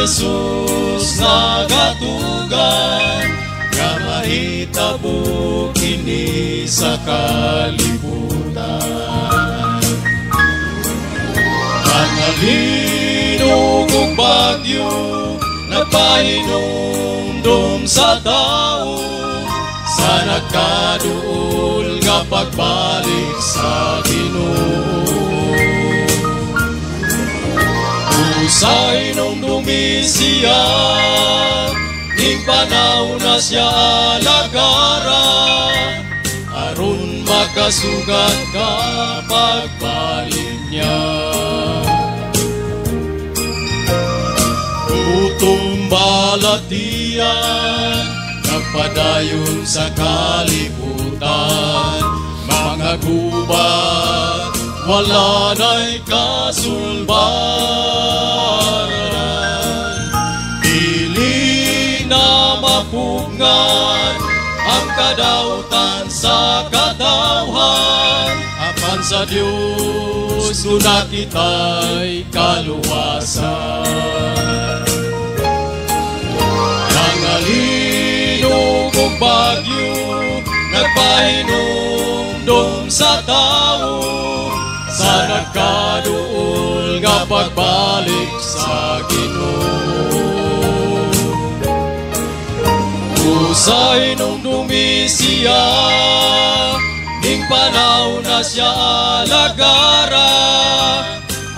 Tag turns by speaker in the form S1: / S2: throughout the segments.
S1: Jesus nagatugan nga mahitabo kini sa kalibutan. Pangalino kong bagyo nagpahinumdum sa tao sa nagkaduol nga pagbalik sa Ginoo. Usay nung dumisiya ning panahon na siya alagara aron makasugat ka pagbalik niya. Utong balatian nagpadayon sa kalibutan, mga gubat wala na'y kasulbaran. Dili na mapungan ang kadautan sa katawhan, apan sa Diyos na kita'y kaluwasan. Nangalino kong bagyo nagpahinumdum sa tao sa nagkaduol nga pagbalik sa Ginoo. Usay nung dumisiya ning panahon na siya alagara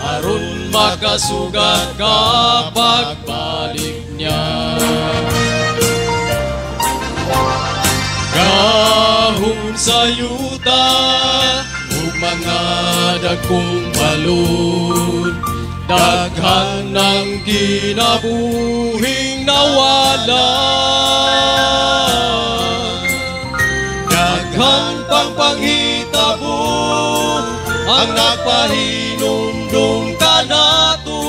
S1: aron makasugat ka pagbalik niya. Kahon sa yuta ug mga dagkong balon, daghan ng kinabuhing nawala, daghan pang panghitabo ang nagpahinumdum kanato.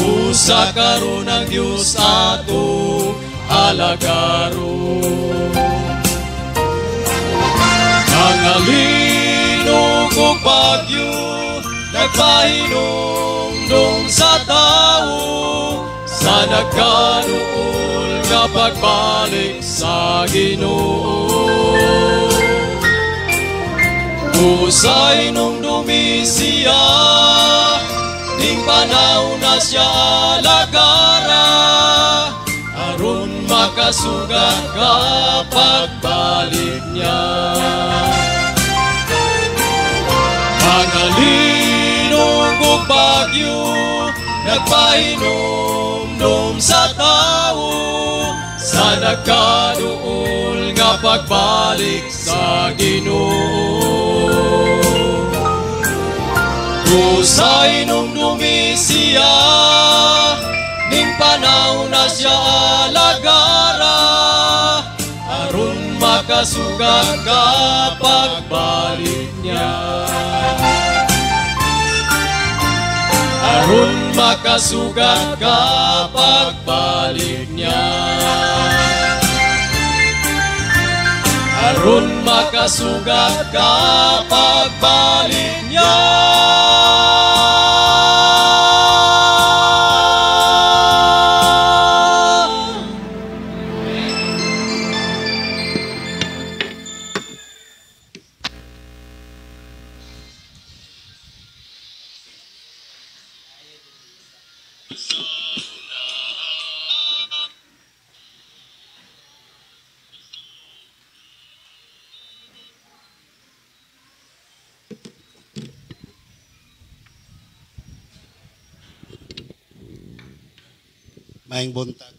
S1: Usa karon ang Dios ato alagaro. Nangalino kong bagyo nagpahinumdum sa tao sa nagkaduol nga pagbalik sa Ginoo. Usay nung dumisiya ning panahon na siya alagara aron makasugat ka pagbalik niya. Pangalino kong bagyo nagpahinumdum sa tao sa nagkaduol nga pagbalik sa Ginoo. Usay nung dumisiya ning panahon na siya alagara aron makasugat ka pagbalik niya. Aron makasugat ka pagbalik niya. Aron makasugat ka pagbalik niya.
S2: Maayong buntag.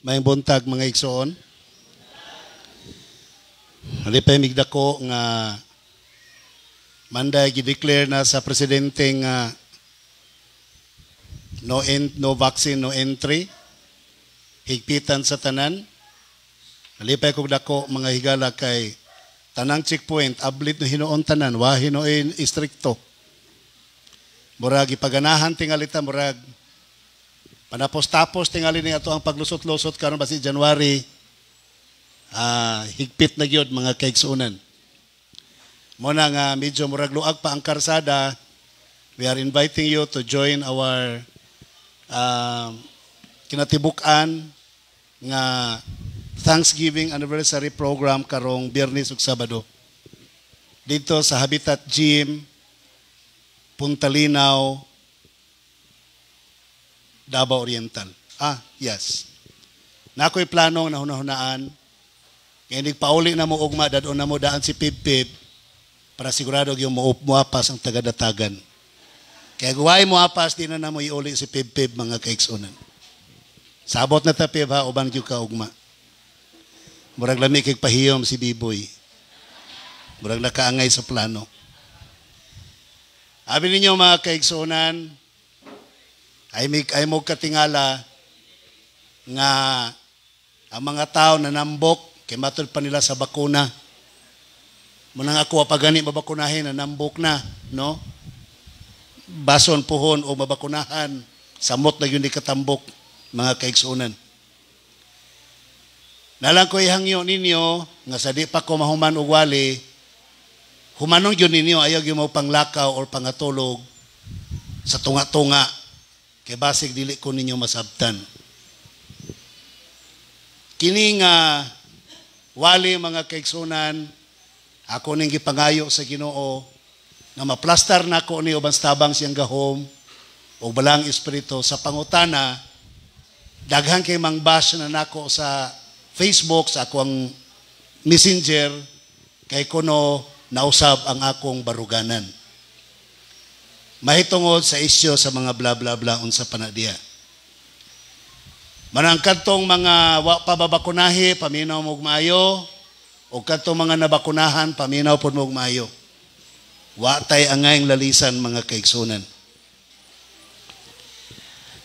S2: Maayong buntag mga igsoon. Halipay migdako nga manday gi-declare na sa presidente nga no vaccine, no entry. Higpitan sa tanan. Halipay kog dako mga higala kay tanang checkpoint ablit no hinuon tanan, wa hinuon istrikto. Murag ipaganahan tingalita murag panapos-tapos tingali ni ato ang paglusot-lusot karon basi January higpit na gyud mga kaigsuonan. Mo na nga medyo murag luag pa ang karsada. We are inviting you to join our kinatibuk-an nga Thanksgiving anniversary program karong Biyernes ug Sabado. Dito sa Habitat Gym, Punta Linaw, Davao Oriental. Yes. Nako'y planong na hunahunaan. Kaya nagpauli na mo ugma, dadon na mo daan si Pip-Pip para sigurado yung muapas ang tagadatagan. Kaya guway mo apas, di na mo iuli si Pip-Pip mga kaiksunan. Sabot na ta Pip ha, uban yung ka ugma. Murag lami kay pahiyom si Biboy. Murag nakaangay sa plano. Abi ninyo mga kaiksunan, ay mo katingala nga ang mga tao na nambok kay matod pa nila sa bakuna. Munang ako pagani mabakunahin na nambok na, no? Bason puhon o mabakunahan, samot na yun di katambok mga kaiksunan. Nalang ko ihangyo ninyo, nga sa di pa ko mahuman og wali, humanong yun ninyo, ayaw yung mo panglakaw or pangatulog sa tunga-tunga, kay basig dili ko ninyo masabtan. Kini nga, wali mga kaiksunan, ako ning gipangayo sa Ginoo, na maplastar na ko ni ubang tabang siyang gahom, o balang espiritu sa pangutana, daghan kay mangbash na nako sa Facebook, sa akong messenger, kay kuno nausab ang akong baruganan. Mahitungod sa isyo sa mga bla bla bla unsa panadiya. Manang kadtong mga wa pa babakunahi, paminaw mo maayo, o kadtong mga nabakunahan, paminaw pod mo maayo. Wa tay angayng lalisan mga kaigsunan.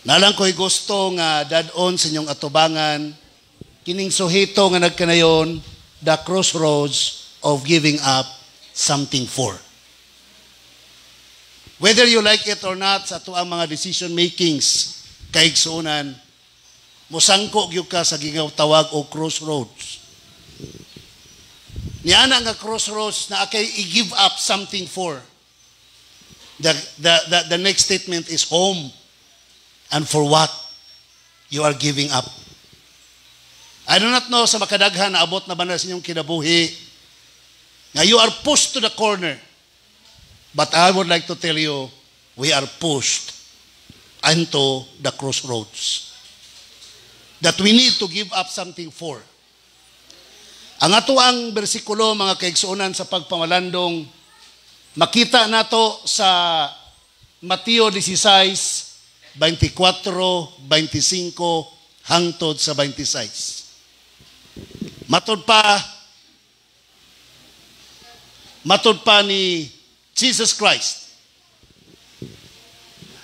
S2: Nalang ko'y gusto nga dadon sa inyong atubangan, kining suhito nga nagkanayon, the crossroads of giving up something for. Whether you like it or not, sa ito ang mga decision makings, kaigsunan, musangko gyud ka sa gingaw tawag o crossroads. Niana nga crossroads na akay i-give up something for. The next statement is home. And for what you are giving up. I do not know sa makadaghan na abot na ba na sa inyong kinabuhi na you are pushed to the corner. But I would like to tell you, we are pushed into the crossroads. That we need to give up something for. Ang ato ang bersikulo mga kaigsuonan sa pagpamalandong, makita nato sa Mateo 16, 24, 25, hangtod sa 26. Matod pa ni Jesus Christ.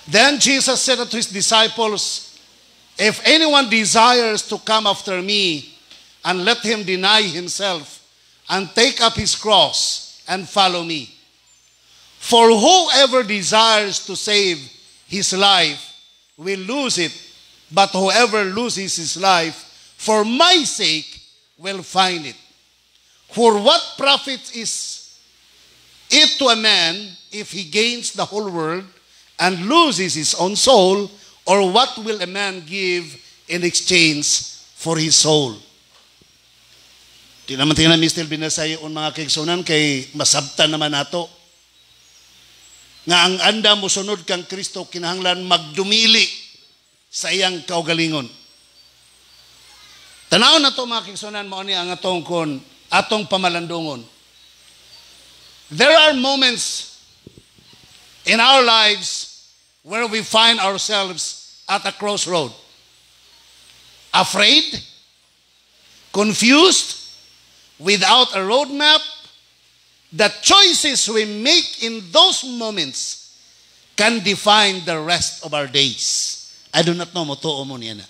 S2: Then Jesus said unto his disciples, if anyone desires to come after me, and let him deny himself, and take up his cross, and follow me. For whoever desires to save his life will lose it, but whoever loses his life for my sake will find it. For what profit is it to a man if he gains the whole world and loses his own soul? Or what will a man give in exchange for his soul? Di naman tingnan Mr. Binasayon mga kaigsunan kay masabtan naman nato. Nga ang anda mo sunod kang Kristo kinahanglan magdumili sa iyang kaugalingon. Tanaw na to mga kaigsunan, mao ni ang atong pamalandungon. There are moments in our lives where we find ourselves at a crossroad. Afraid, confused, without a roadmap. The choices we make in those moments can define the rest of our days. I do not know mo tuo mo niya na.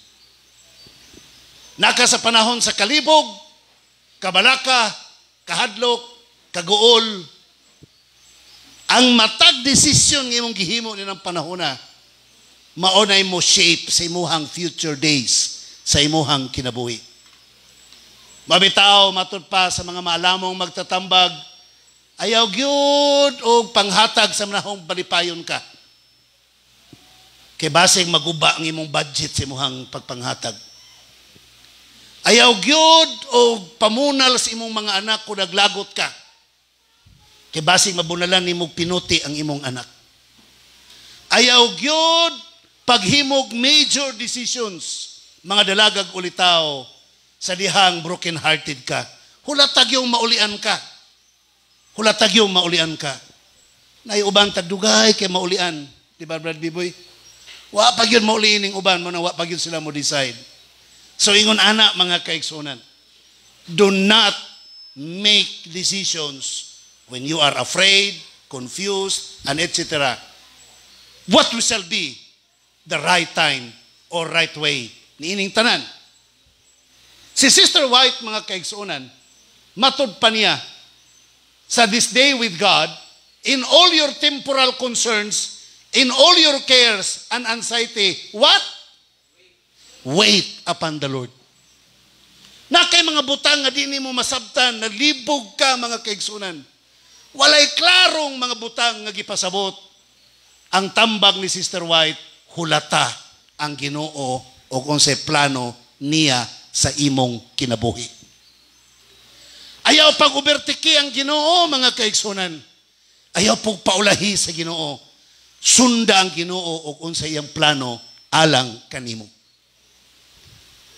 S2: Naka sa panahon sa kalibog, kabalaka, kahadlok, kaguol, ang matag desisyon ng imong gihimo ni ng panahon na maunay mo shape sa imuhang future days, sa imuhang kinabuhi. Mabitaw, matod pa sa mga maalamong magtatambag, ayaw gyud o panghatag sa manahong balipayon ka. Kay basig maguba ang imong budget sa imong pagpanghatag. Ayaw gyud o pamunal sa imong mga anak kung naglagot ka. Kay basig mabunalan nimo pinuti ang imong anak. Ayaw gyud paghimog major decisions, mga dalagag ulitaw sa dihang broken-hearted ka. Hulatag yung maulian ka. Hulatag yung maulian ka. Naiuban tagdugay kay maulian. Di ba, Brad Biboy? Wa pag yun mauliin ng uban mo na wa pag yun sila mo decide. So ingon ana mga kaigsunan, do not make decisions when you are afraid, confused, and etc. What shall be the right time or right way niining tanan? Si Sister White mga kaigsunan, matod pa niya sa this day with God, in all your temporal concerns, in all your cares and anxiety, what? Wait upon the Lord. Na kay mga butang nga di mo masabtan, nalibog ka mga kaigsunan. Walay klarong mga butang nga gipasabot. Ang tambag ni Sister White, hulata ang Ginoo o kung sa plano niya sa imong kinabuhi. Ayaw pag-ubertiki ang Ginoo mga kaigsunan. Ayaw pag paulahi sa Ginoo. Sunda ang Ginoo o kung sa iyang plano alang kanimo.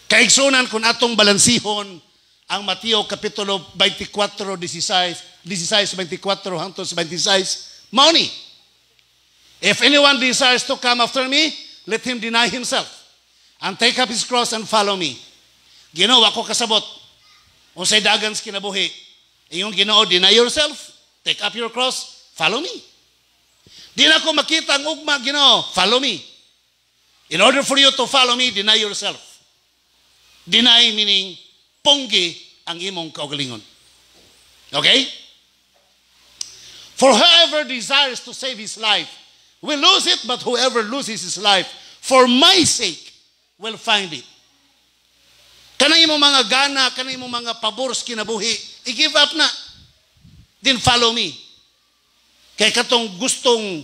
S2: Kaigsunan kung atong balansihon ang Mateo kapitulo 24, 16, 24 hangtod sa 26, mauni. If anyone desires to come after me, let him deny himself and take up his cross and follow me. Ginoo, ako kasabot. Unsay dagan sa kinabuhi. Iyong Ginoo, deny yourself, take up your cross, follow me. Di na ko makita ang ugma, Ginoo, follow me. In order for you to follow me, deny yourself. Deny meaning ponggi ang imong kaugalingon. Okay? For whoever desires to save his life will lose it, but whoever loses his life for my sake will find it. Kanang imong mga gana, kanang imong mga pabor sa kinabuhi, i-give up na. Then follow me. Kay katong gustong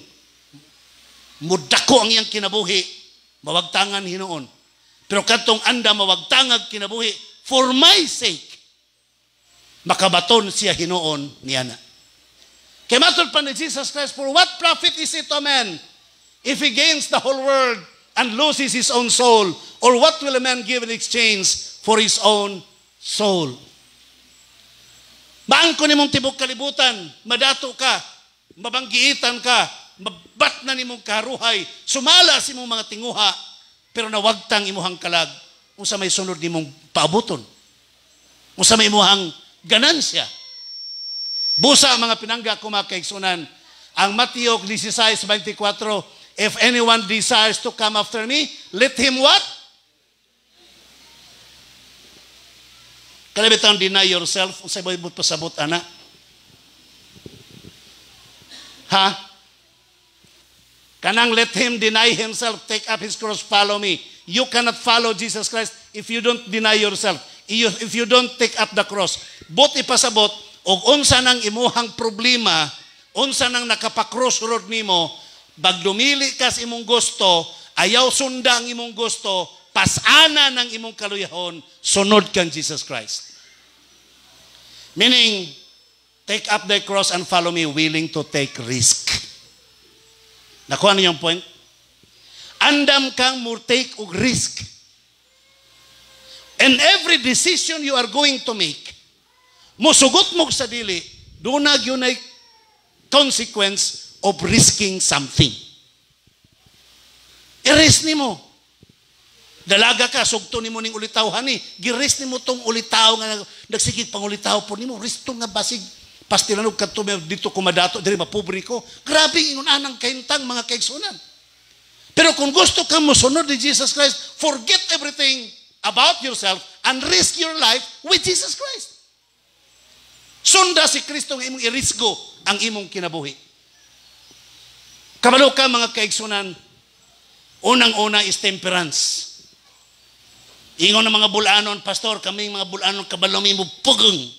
S2: mudako ang iyang kinabuhi, mawagtangan Hinoon. Pero katong anda mawagtangag kinabuhi, for my sake, makabaton siya Hinoon niyana. Kay matod pa ni Jesus Christ, for what profit is it to man if he gains the whole world and loses his own soul? Or what will a man give in exchange for his own soul? Maangko nimong tibok kalibutan, madato ka, mabanggiitan ka, mabat na nimong karuhay, sumala si mong mga tinguha, pero nawagtang imuhang kalag, unsa may sunod nimong paabuton, unsa may imuhang ganansya. Busa mga pinangga ko mga kaigsunan, ang Mateo 16:24, if anyone desires to come after me, let him what? Kalabitang deny yourself, unsay may pasabot ana? Ha? Kanang let him deny himself, take up his cross, follow me. You cannot follow Jesus Christ if you don't deny yourself. If you don't take up the cross. But ipasabot, o unsa nang imuhang problema, unsa nang nakapa-crossroad nimo, bag dumili ka sa imong gusto, ayaw sunda ang imong gusto, pasana ng imong kaluyahon, sunod kang Jesus Christ. Meaning, take up the cross and follow me, willing to take risk. Nakuha niyo yung point? Andam kang mo take og risk. And every decision you are going to make, musugot mo sa dili, doon na yun ay consequence of risking something. I-risk ni mo. Dalaga ka, sugto ni mo ning ulitaw, hani, gi-risk ni mo tong ulitaw nga nagsigig pang ulitaw po ni mo, risk to nga basig pastilanog kadto dito kumadato diri mapobre ko. Grabe ingon anang kahintang mga kaigsunan. Pero kung gusto ka mo sunod ni Jesus Christ, forget everything about yourself and risk your life with Jesus Christ. Sunda si Kristo nga imong irisgo ang imong kinabuhi. Kabalo ka mga kaigsunan, unang-una is temperance. Ingon ng mga bulanon, pastor, kaming mga bulanon kabalo mo pugong.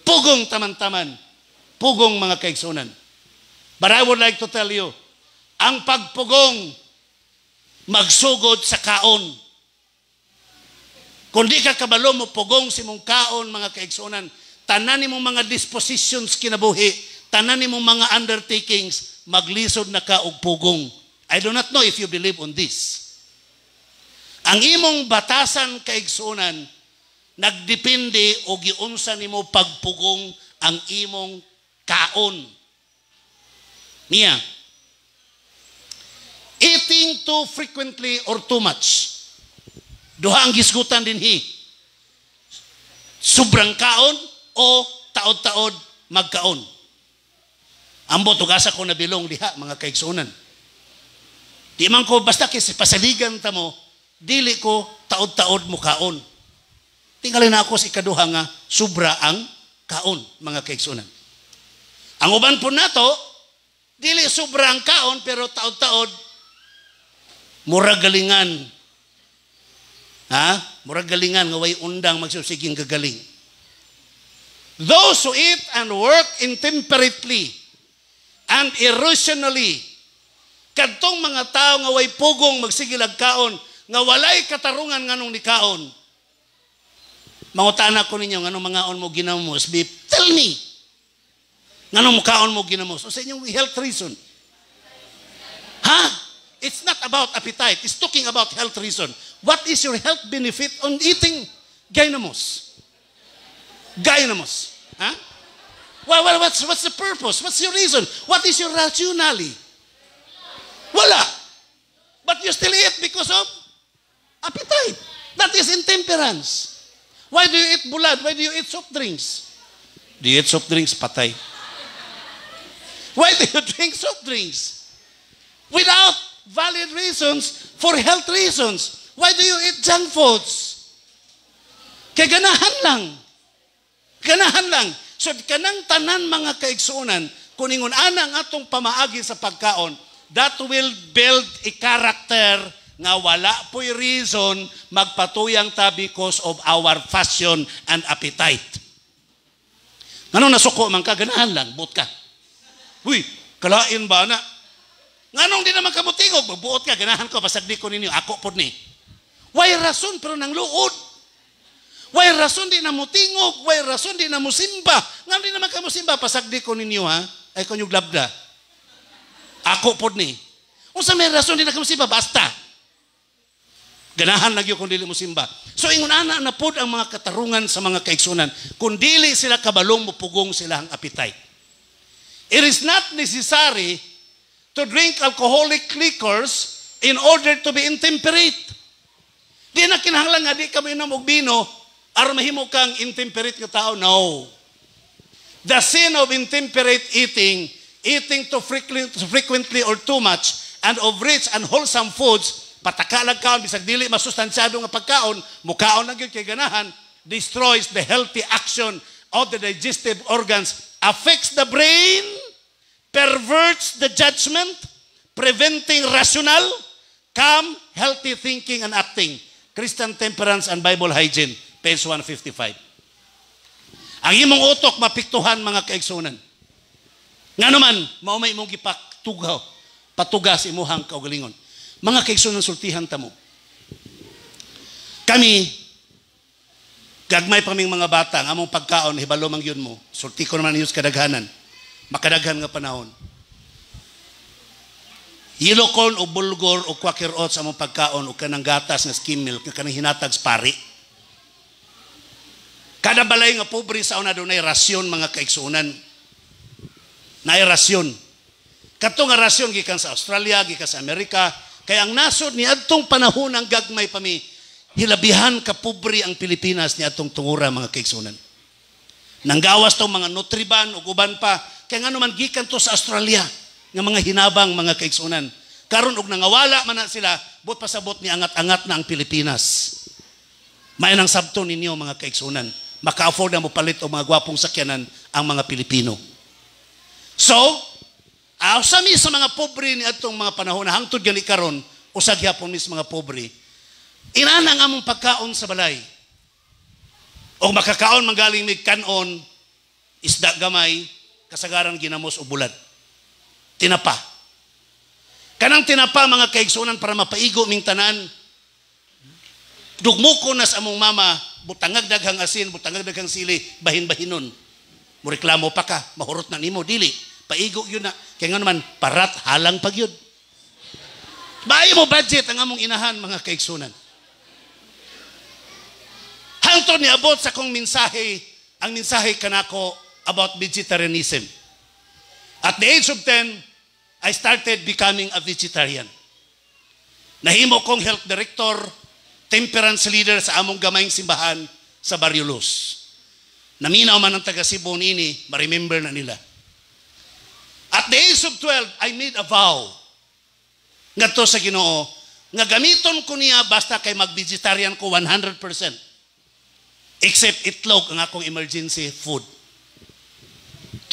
S2: Pugong taman-taman. Pugong mga kaigsunan. But I would like to tell you, ang pagpugong
S3: magsugod sa kaon. Kung di ka kabalo mo pugong si mong kaon, mga kaigsunan, tanan ni mong mga dispositions kinabuhi, tanan ni mong mga undertakings, maglisod na ka og pugong. I do not know if you believe on this. Ang imong batasan kaigsunan, nagdepende o giunsa nimo pagpugong ang imong kaon. Niya, eating too frequently or too much. Duha ang gisgutan dinhi. Sobrang kaon o taod-taod magkaon. Ambo tugasa ko na bilong diha, mga kaigsunan. Di man ko basta kasi pasaligan ta mo, dili ko taod-taod mo kaon. Tingalin na ako sa ikaduha nga sobra ang kaon, mga kaigsunan. Ang uban po nato, dili sobra ang kaon pero taod-taod murag galingan. Murag galingan nga way undang magsusiging gagaling. Those who eat and work intemperately and irrationally, kadtong mga tao nga way pugong magsigilag kaon, nga walay katarungan nganong ni kaon. Mangutana ko ninyo, nganong mga on mo ginamos? Tell me. Nganong kaon mo ginamos? O sa inyong health reason. It's not about appetite. It's talking about health reason. What is your health benefit on eating gainamos? Gainamos. Well, what's the purpose? What's your reason? What is your rationale? Wala. But you still eat because of appetite. That is intemperance. Why do you eat bulad? Why do you eat soft drinks? Do you eat soft drinks? Patay. Why do you drink soft drinks? Without valid reasons, for health reasons. Why do you eat junk foods? Kaya ganahan lang. Ganahan lang. So kanang tanan mga kaigsunan, kung ingon anang atong pamaagi sa pagkaon, that will build a character nga wala po'y reason magpatuyang ta because of our fashion and appetite. Ngano nasuko man ka, ganahan lang, buot ka. Uy, kalain ba na? Nganong di naman kamutingog, magbuot ka, ganahan ko, pasagdi ko ninyo, ako po ni. Why rason pero nang luod? Why rason di na mutingog? Why rason di na musimba? Nganong di naman kamusimba, pasagdi ko ninyo ay konyog labda. Ako po ni. Kung sa may rason di na kamusimba, basta. Ganahan lagi kung dili musimba. So ingon ana na pod ang mga katarungan sa mga kaigsunan. Kung dili sila kabalong mupugong sila ang appetite. It is not necessary to drink alcoholic liquors in order to be intemperate. Di na kinahanglan nga di ka minom og bino aron mahimo kang intemperate nga tao. No. The sin of intemperate eating too frequently or too much, and of rich and wholesome foods, patakalag kaon bisag dili masustansyado nga pagkaon, mukaon lang gyud kay ganahan, destroys the healthy action of the digestive organs, affects the brain, perverts the judgment, preventing rational, calm, healthy thinking and acting. Christian Temperance and Bible Hygiene, page 155. Ang imong utok mapiktuhan mga kaigsunan. Nga naman, maumay mong gipatugaw, patugas imuhang kaugalingon. Mga kaigsunan, sultihan tamo. Kami, gagmay pa ming mga bata, ang among pagkaon, hibalo mang yun mo. Sulti ko naman yun kadaghanan. Makadaghan nga panahon. Hilokon o bulgor o quaker oats among pagkaon o kanang gatas nga skim milk nga kanang hinatag pari. Kada balay nga pobre sa una dunay rasyon mga kaigsunan. Naay rasyon. Kato nga rasyon gikan sa Australia, gikan sa Amerika, kaya ang nasod ni adtong panahon ang gagmay pa mi, hilabihan ka pobre ang Pilipinas ni adtong tungura mga kaigsunan. Nanggawas tong mga Nutriban o uban pa, kaya nga naman gikan to sa Australia nga mga hinabang mga kaigsunan. Karon og nangawala man na sila, bot pasabot ni angat-angat na ang Pilipinas. May nang sabton ninyo mga kaigsunan. Maka-afford na mo palit o mga gwapong sakyanan ang mga Pilipino. So, sami sa mga pobre ni atong mga panahon na hangtod gani karon, usag gyapon mis mga pobre. Inanang among pagkaon sa balay. O makakaon manggaling mig kanon, isda gamay, kasagaran ginamos o bulad. Tinapa. Kanang tinapa mga kaigsunan para mapaigo ming tanan. Dugmuko na sa among mama, butangag daghang asin, butangag daghang sili, bahin-bahinon. Mureklamo pa ka, mahurot na nimo, dili. Paigo yun na. Kaya nga naman, parat, halang pag yun. Bayo mo budget ang among inahan, mga kaigsunan. Hangtod ni abot sa kong mensahe, ang mensahe kanako about vegetarianism. At the age of 10, I started becoming a vegetarian. Nahimo kong health director, temperance leader sa among gamayng simbahan sa Barrio Luz. Naminaw man ang taga Cebu nini, ma-remember na nila. At the age of 12, I made a vow ngadto sa Ginoo nga gamiton ko niya basta kay mag-vegetarian ko 100%. Except itlog ang akong emergency food.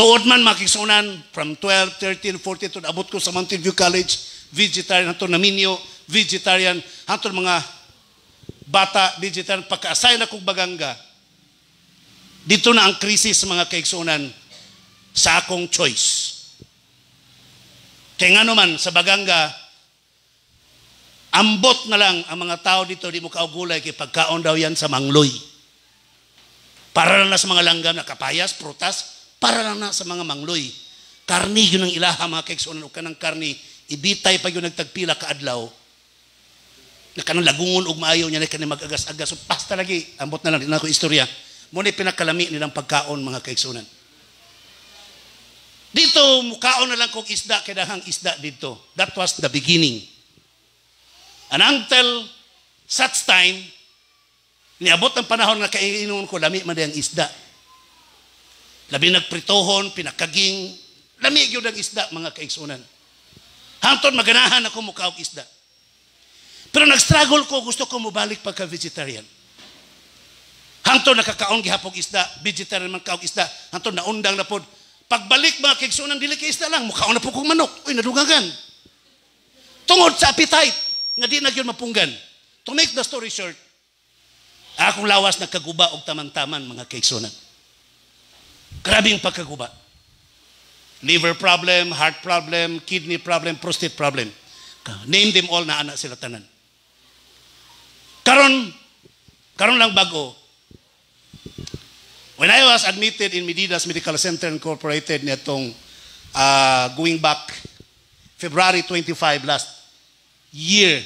S3: Tuod man makisunan from 12, 13, 14 to abot ko sa Mountain View College, vegetarian hanto naminyo, vegetarian hanto mga bata vegetarian pagka-assign na kong bagangga. Dito na ang krisis mga kaigsunan sa akong choice. Kaya nga naman sa bagangga, ambot na lang ang mga tao dito di mo kaugulay kay pagkaon daw yan sa mangloy. Para lang na sa mga langgam na kapayas, prutas, para lang na sa mga mangloy. Karni yun ang ilaha mga kaigsunan o kanang karni, ibitay pag yun nagtagpila kaadlaw. Na kanang lagungon ug maayo niya na kanang mag-agas-agas. So basta lagi, ambot na lang din ako istorya. Muna pinakalami nilang pagkaon mga kaigsunan. Dito, mukaon na lang kong isda, kadahang isda dito. That was the beginning. And until such time, niabot ang panahon na kainuon ko, lami man ang isda. Labi nagpritohon, pinakaging, lami yun ang isda, mga kaigsunan. Hangtod maganahan ako mukaog isda. Pero nag-struggle ko, gusto ko mubalik pagka-vegetarian. Hangtod nakakaon gihapog isda, vegetarian man kaog isda, hangtod naundang na pod. Pagbalik mga kaigsunan, dili kay isda lang, mukaon na po kong manok. Uy, nadugangan. Tungod sa appetite, nga di na yun mapunggan. To make the story short, akong lawas nagkaguba og taman-taman mga kaigsunan. Grabing pagkaguba. Liver problem, heart problem, kidney problem, prostate problem. Name them all na anak sila tanan. Karon lang bago. When I was admitted in Medidas Medical Center Incorporated nitong going back February 25 last year,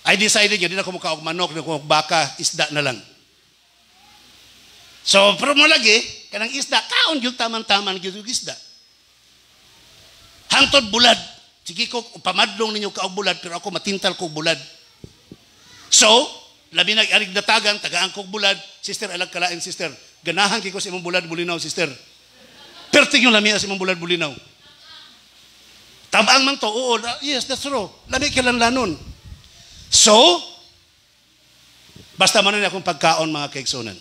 S3: I decided yun, di na ko mukha manok, di na ko baka, isda na lang. So, pero mo lagi, kanang isda, kaon yung taman-taman yung isda. Hangtod bulad. Sige ko, pamadlong ninyo kaog bulad, pero ako matintal kog bulad. So, labi nag-arig datagan, tagaan kog bulad, sister, alag kalain, sister. Ganahan kiko sa imong bulad, bulinaw, sister. Perting yung lami sa imong bulad, bulinaw. Tabang man to, oo, yes, that's true. Lami kilanlanon. So, basta man na akong pagkaon mga kaigsunan.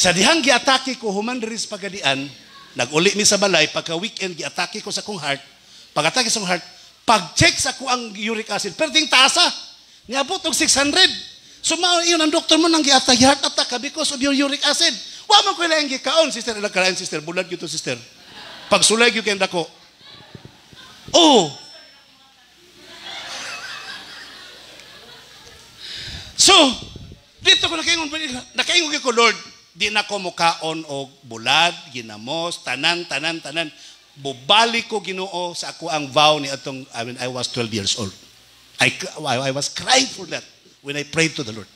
S3: Sa dihang giatake ko human diri sa pagadian, nag-uli mi sa balay, pagka-weekend giatake ko sa kong heart, pag-atake sa kong heart, pag-check sa ko ang uric acid, perting taasa, niabot og 600. So, yun ang doktor mo nang giatake, heart attack because of your uric acid. Wa man ko ilang gikaon, sister, ilang kalain, sister, bulad yun to, sister. Pag sulay yun kenda ko, oh, so, dito ko nakaingon ko, Lord, di na ko mukaon o bulad, ginamos, tanan. Bubalik ko Ginoo sa ako ang vow ni atong, I was 12 years old. I was crying for that when I prayed to the Lord.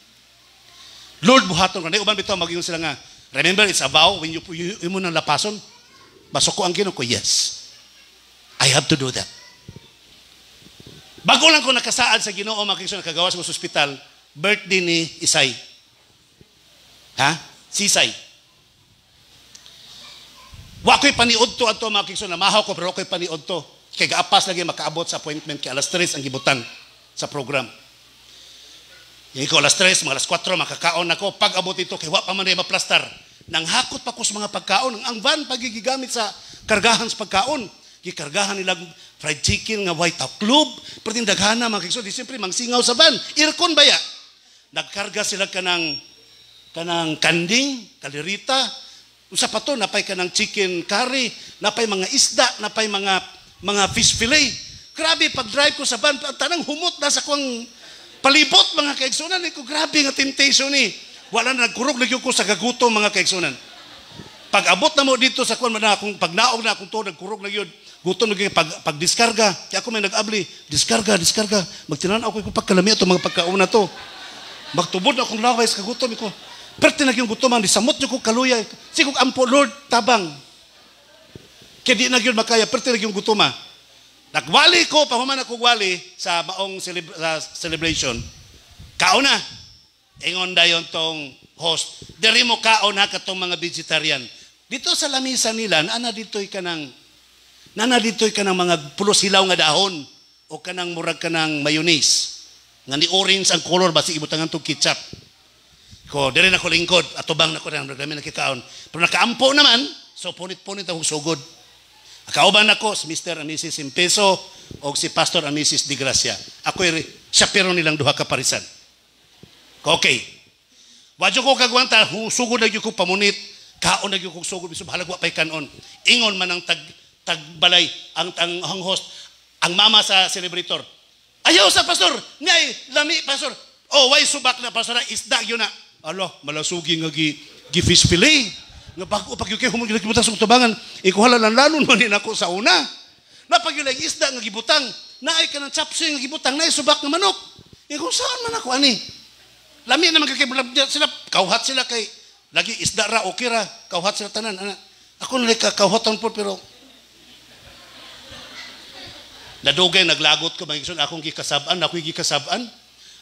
S3: Lord, buhaton ko. Uban bitaw, mag-ingon sila nga, remember, it's a vow, when you mo nang lapason, basok ko ang Ginoo ko, yes. I have to do that. Bago lang ko nakasaad sa Ginoo, makiso nakagawas mo sa ospital, birthday ni Isay. Sisay. Wa ko'y paniod to ato mga kigso na mahaw ko pero ko'y paniod to. Kay gaapas lagi makaabot sa appointment kay alas 3 ang gibutan sa program. Yung ko alas 3, mga alas 4 makakaon ako. Pag abot ito kay wa pa man rin maplastar. Nang hakot pa ko sa mga pagkaon. Ang van pagigigamit sa kargahan sa pagkaon. Gikargahan nilang fried chicken nga white top club. Perting daghana mga kigso. Di siyempre mangsingaw sa van. Irkon baya. Nagkarga sila kanang kanding, kalirita, Usa pa to, napay ka ng chicken curry, napay mga isda, napay mga fish fillet. Grabe, pag-drive ko sa van, tanang humot na sa kuwang palibot, mga kaigsunan. Ko, grabe nga temptation ni. Wala na, nagkurog na ko sa gagutom, mga kaigsunan. Pag abot na mo dito sa kuwan, pag naog na akong to, nagkurog na yun, gutom na yun, pag diskarga, kaya ako may nag-abli, diskarga, magtinanaw ko yung pagkalami ito, mga pagkauna to. Magtubod na akong laway sa kagutom ko. Pero tinag yung gutom, disamot nyo ko kaluya. Sigog ampo, Lord, tabang. Kaya di na yun makaya, pero tinag yung gutom. Nagwali ko, pahuman ako wali sa maong celebration. Kauna, ingon dayon tong host. Diri mo kaon ha katong mga vegetarian. Dito sa lamisa nila, nana dito'y ka ng mga pulos hilaw nga dahon o kanang murag ka ng mayonnaise. Nga ni orange ang color, basi ibutangan itong ketchup. Ko, diri na ko lingkod, atubang na ko rin, nagdami nakikaon. Pero nakaampo naman, so punit-punit akong sugod. Kauban ako, si Mr. and Mrs. Impeso o si Pastor and Mrs. Di Gracia. Ako'y sapiro nilang duha ka parisan. Okay. Wadyo ko kagwanta, sugod na ko pamunit, kaon na ko sugod, biso bahalagwa pa'y kanon. Ingon man ang tagbalay, ang host, ang mama sa celebrator. Ayaw sa pastor, ngay, lami pastor. Oh, why subak na pastor, isda yun na. Alo, malasugi nga gi-fish fillet. Nga bago, pag yung kayo humong ginagibutan sa kutubangan, ikuhala ng lalon manin ako sa una. Na pag yung isda nga gibutang, naay ka ng chapsoy nga gibutang, naay subak na manok. Kung saan man ako, ani? Lami naman kakibulab sila, kauhat sila kay, lagi isda ra, okay ra, kauhat sila tanan. Ako nalay kauhatan po, pero nadugay, naglagot ko, akong gikasabaan,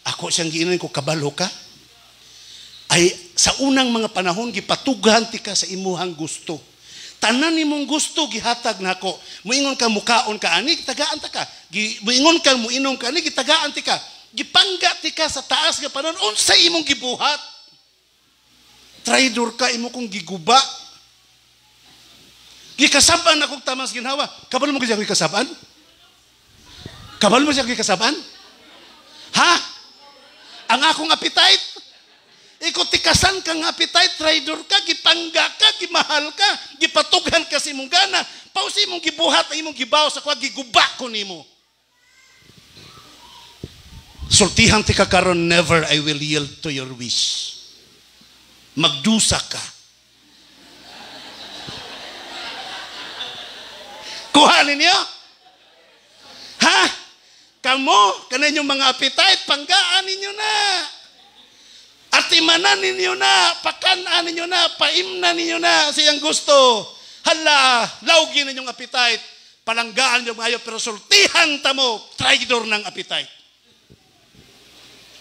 S3: ako siyang giinan ko, kabalo ka. Ay, sa unang mga panahon, gipatugan ti ka sa imuhang gusto. Tanan nimong gusto, gihatag na ako. Muingon ka, mukaon ka, ani, gitagaan ta ka. Muingon ka, muinom ka, ani, gitagaan ti ka. Gipangga ti ka sa taas nga panon, unsa imong gibuhat. Traidor ka, imo kong giguba. Gikasaban akong tamas ginhawa. Kabalo mo siya gikasaban? Kabalo mo siya gikasaban? Ha? Ang akong appetite? Ikaw tikasan kang appetite, traidor ka, gipangga ka, gimahal ka, gipatugan ka si mong gana. Pausi mong gibuhat, imong gibaw sa kwa, giguba ko nimo. Sultihan ti ka karon, never I will yield to your wish. Magdusa ka. Kuhanin niyo? Ha? Kamo, kaninyong mga appetite, panggaan ninyo na. Atimanan ninyo na, pakanaan ninyo na, paimnan ninyo na siyang gusto. Hala, lawgi ninyong appetite, palanggaan niyo ngayon, pero sultihan tamo, traidor ng appetite.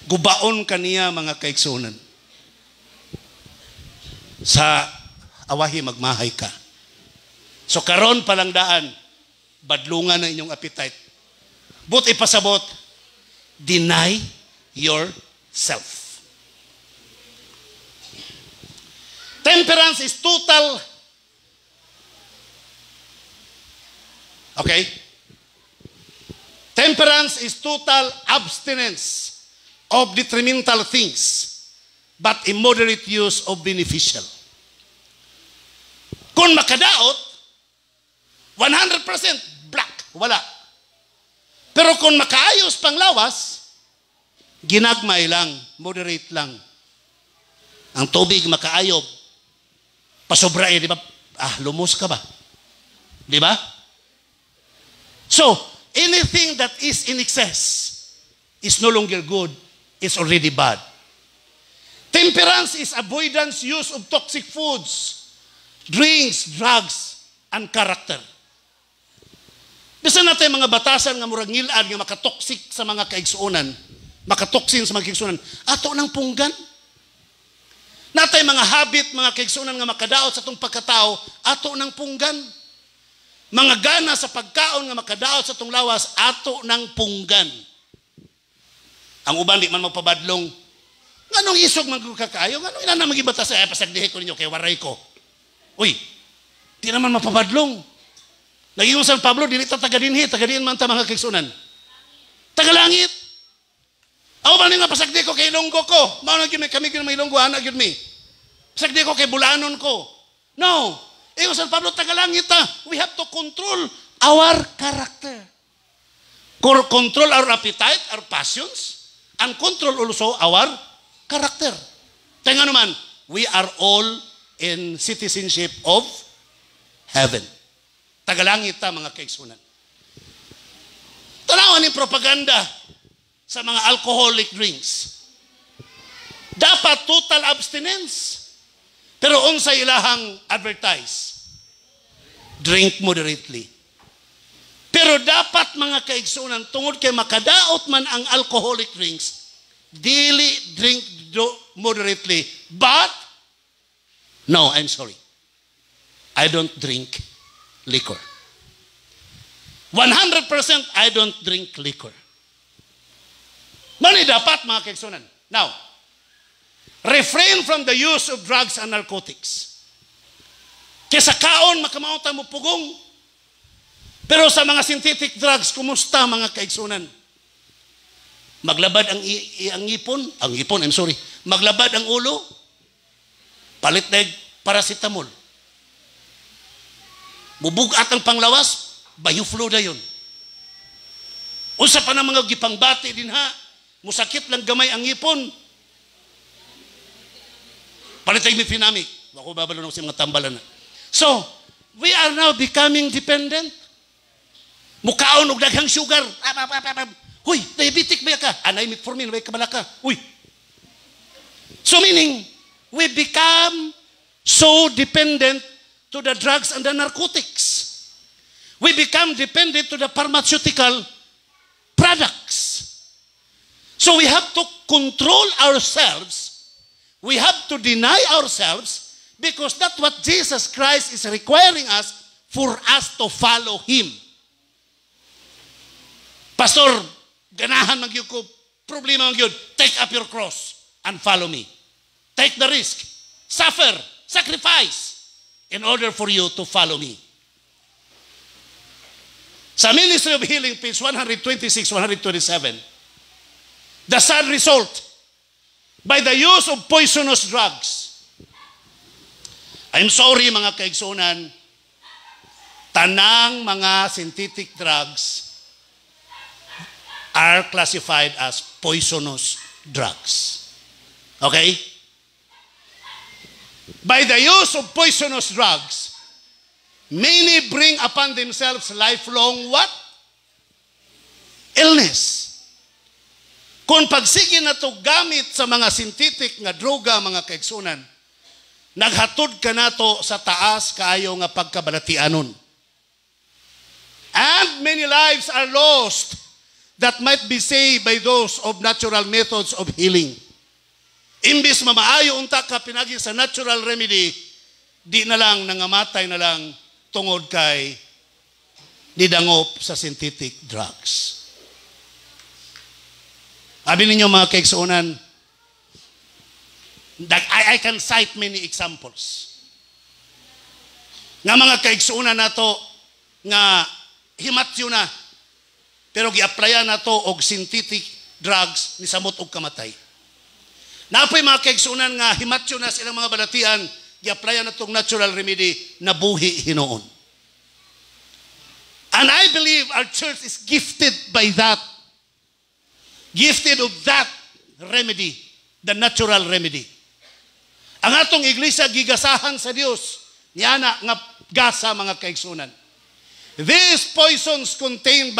S3: Gubaon kaniya mga kaigsunan. Sa awahi magmahay ka. So karon palang daan, badlungan na inyong appetite. But ipasabot, deny yourself. Temperance is total. Okay? Temperance is total abstinence of detrimental things, but immoderate use of beneficial. Kung makadaot, 100% black, wala. Pero kung makaayos pang lawas, ginagmay lang, moderate lang. Ang tubig makaayob, pasobra di ba? Lumos ka ba? Di ba? So, anything that is in excess is no longer good, is already bad. Temperance is avoidance use of toxic foods, drinks, drugs, and character. Bisa natin mga batasan nga murag ngilad nga makatoxic sa mga kaigsuonan, makatoksin sa mga kaigsuonan, ato ng punggan. Natay mga habit, mga kaigsuonan nga makadaot sa itong pagkatao, ato ng punggan. Mga gana sa pagkaon nga makadaot sa itong lawas, ato ng punggan. Ang uban di man magpabadlong, nganong isog magkakayo, nganong ina na magibata sa pasagdihe ko ninyo, kay waray ko. Uy, di naman mapabadlong. Naging San Pablo, dili ta taga-dinhi, taga-din man ta mga kaigsuonan. Tagalangit. Ako ba nga pasagdi ko kay ilonggo ko? Mao na gyud kami gyud may ilonggo ana gyud mi. Pasagdi ko kay bulanon ko. No. Ingon San Pablo, tagalangit we have to control our character. Control our appetite, our passions, and control also our character. Tingnan naman, we are all in citizenship of heaven. Tagalangit mga kaigsunan. Tanawan yung propaganda sa mga alcoholic drinks. Dapat total abstinence. Pero unsa ilahang advertise? Drink moderately. Pero dapat mga kaigsunan, tungod kay makadaot man ang alcoholic drinks, dili drink moderately. But, no, I'm sorry. I don't drink liquor. 100% I don't drink liquor. Mani dapat mga kaigsunan. Now, refrain from the use of drugs and narcotics. Kesa kaon, makamautan mo pugong. Pero sa mga synthetic drugs, kumusta mga kaigsunan? Maglabad ang ngipon, maglabad ang ulo, palit na paracetamol. Bubugat ang panglawas, bayuflo na yun. Usa pa ng mga gipangbati din ha, musakit lang gamay ang ngipon, palit na mifenamic. Ako babalo na sa mga tambalan na. So, we are now becoming dependent. Mukaon og daghang sugar. Huy, diabetic ba ka? Anay metformin ba ka balaka? Huy. So meaning, we become so dependent to the drugs and the narcotics. We become dependent to the pharmaceutical products. So we have to control ourselves. We have to deny ourselves because that's what Jesus Christ is requiring us for us to follow Him. Pastor, ganahan magyud ko, problema magyud, take up your cross and follow me. Take the risk, suffer, sacrifice in order for you to follow me. Sa Ministry of Healing, page 126, 127, the sad result by the use of poisonous drugs. I'm sorry mga kaigsunan, tanang mga synthetic drugs are classified as poisonous drugs. Okay? By the use of poisonous drugs, many bring upon themselves lifelong what? Illness. Kung pagsige na to gamit sa mga synthetic nga droga, mga kaigsunan, naghatod ka na to sa taas kaayo nga pagkabalatianon. And many lives are lost that might be saved by those of natural methods of healing. Imbis mamaayo unta ka pinagi sa natural remedy, di na lang nangamatay na lang tungod kay nidangop sa synthetic drugs. Abi ninyo mga kaigsunan, I can cite many examples. Nga mga kaigsunan nato nga himatyo na pero gi-applyan na to og synthetic drugs ni samot og kamatay. Napoy mga kaigsunan nga himatyo na silang mga balatian, gi-applyan na tong natural remedy na buhi hinuon. And I believe our church is gifted by that. Gifted of that remedy, the natural remedy. Ang atong iglesia gigasahan sa Dios, niyana nga gasa mga kaigsunan. These poisons contained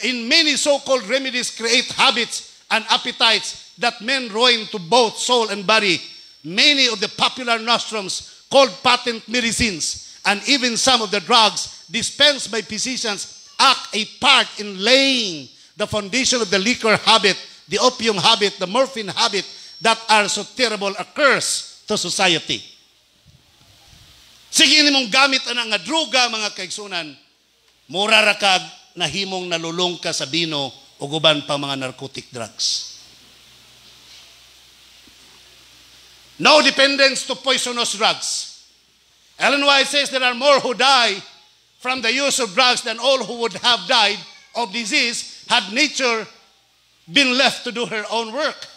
S3: in many so-called remedies create habits and appetites that men ruin to both soul and body. Many of the popular nostrums called patent medicines and even some of the drugs dispensed by physicians act a part in laying the foundation of the liquor habit, the opium habit, the morphine habit that are so terrible a curse to society. Sige nimong gamit ana nga droga mga kaigsunan, mura ra kag nahimong nalulong ka sa bino o guban pa mga narcotic drugs. No dependence to poisonous drugs. Ellen White says there are more who die from the use of drugs than all who would have died of disease had nature been left to do her own work.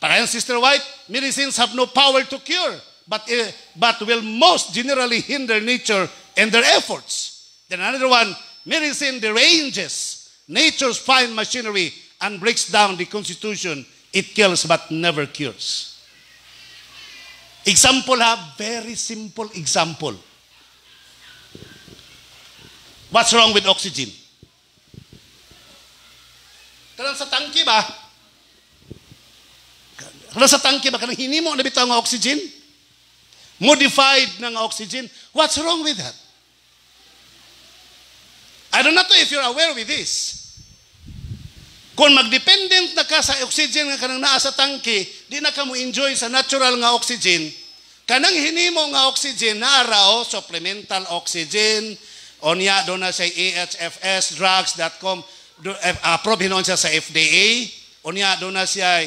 S3: Para yan, Sister White, medicines have no power to cure but will most generally hinder nature and their efforts. Then another one, medicine deranges nature's fine machinery and breaks down the constitution. It kills but never cures. Example ha, very simple example. What's wrong with oxygen? Kanang sa tangke ba? Kanang sa tangke ba? Kanang hinimo na bitaw nga oxygen? Modified na nga oxygen. What's wrong with that? I don't know if you're aware with this. Kung magdependent na ka sa oxygen nga kanang naa sa tangke, di na ka mo enjoy sa natural nga oxygen. Kanang hinimo nga oxygen na rao, supplemental oxygen, onya doon na sa AHFS, drugs.com, approve hinon siya sa FDA, onya doon na siya,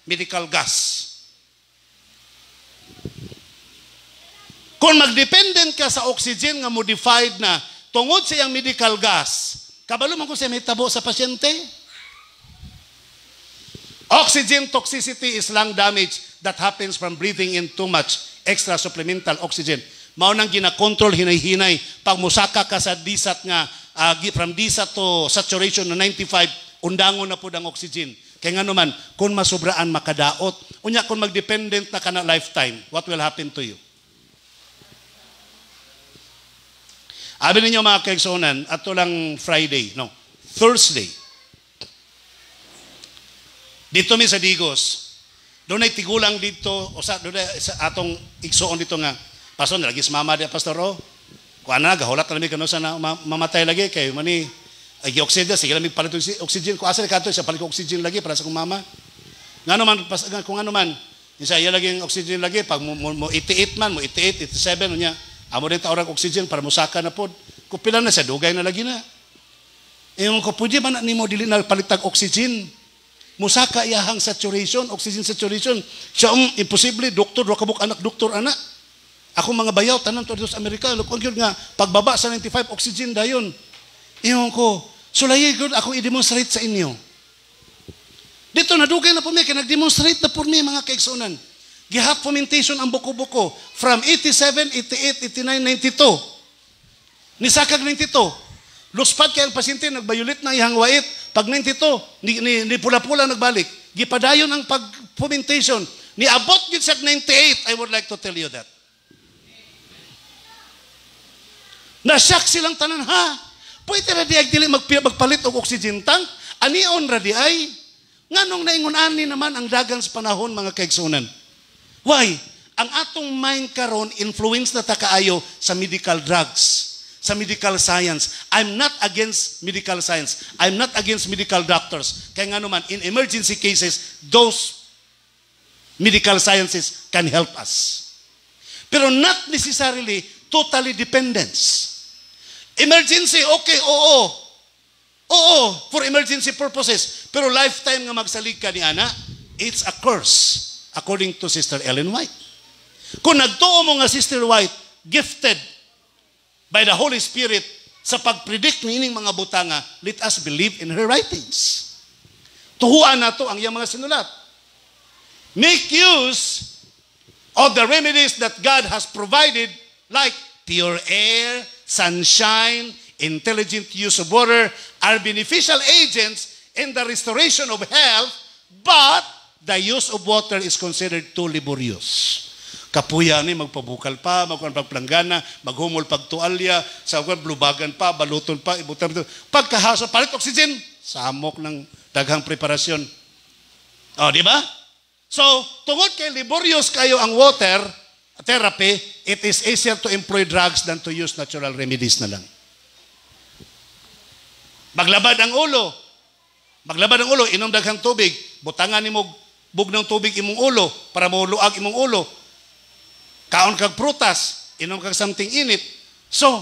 S3: medical gas. Kung magdependent ka sa oxygen nga modified na, tungod sa iyang medical gas, kabalo man kung siya may tabo sa pasyente. Oxygen toxicity is lung damage that happens from breathing in too much extra supplemental oxygen. Mao nang gina-control hinay-hinay pag musaka ka sa disat nga from disat to saturation na 95 undangon na pud ang oxygen. Kaya nga naman kung masubraan makadaot, unya kung magdependent na ka na lifetime, what will happen to you? Abi ninyo mga kaigsuonan, ato lang Thursday. Dito mi sa Digos, doon ay tigulang dito, doon ay sa atong igsuon dito nga, Pastor, lagi si mama dia Pastor O, kung na, gahulat na namin kano sa mamatay lagi, kayo mani, ay oxygen, sige lang palit oxygen, kung asa kato, sa palit ko oxygen lagi, para sa kong mama. Kung ano man, isa iya lagi oxygen lagi, pag mo 88 man, mo 88, 87, niya, amo din taorang oxygen para musaka na pod. Kupila na siya, dugay na lagi na. Yung ko pwede man ni mo dili na palitag oxygen. Musaka iyahang saturation, oxygen saturation. Siya imposible, doktor, kabuk anak, doktor anak. Ako mga bayaw, tanan to dito sa Amerika, kung yun nga, pagbaba sa 95, oxygen dayon. Yung ko, sulayi good, ako i-demonstrate sa inyo. Dito, nadugay na po may, nag-demonstrate na po may mga kaigsunan. Gihap fermentation ang buko-buko from 87, 88, 89, 92. Nisakag 92. Luspad kaya ang pasyente, nagbayulit na ihang wait. Pag 92, ni pula-pula nagbalik. Gipadayon ang pag-fermentation. Ni abot yun sa 98, I would like to tell you that. Nasyak silang tanan, ha? Pwede na di ay dili magpalit og oxygen tank? Anion ra di ay? Nganong naingon-ani naman ang dagang sa panahon, mga kaigsunan? Why? Ang atong mind karon influence na takaayo sa medical drugs, sa medical science. I'm not against medical science. I'm not against medical doctors. Kaya nga naman, in emergency cases, those medical sciences can help us. Pero not necessarily totally dependence. Emergency, okay, oo. Oo, for emergency purposes. Pero lifetime nga magsalig ka ni ana, it's a curse. According to Sister Ellen White. Kung nagtuo mo nga Sister White, gifted by the Holy Spirit sa pag-predict nining mga butanga, let us believe in her writings. Tuhuan na to ang iyang mga sinulat. Make use of the remedies that God has provided, like pure air, sunshine, intelligent use of water, are beneficial agents in the restoration of health, but the use of water is considered too laborious. Kapuya ni magpabukal pa, magpagplanggana, maghumol pagtualya, sa blubagan pa, baluton pa, ibutan. Pagkahaso, palit oxygen, samok ng daghang preparasyon. O, di ba? So, tungod kay laborious kayo ang water therapy, it is easier to employ drugs than to use natural remedies na lang. Maglabad ang ulo, inom daghang tubig, butangan ni mo bug ng tubig imong ulo para mauluag imong ulo. Kaon kag prutas, inom kag something init. So,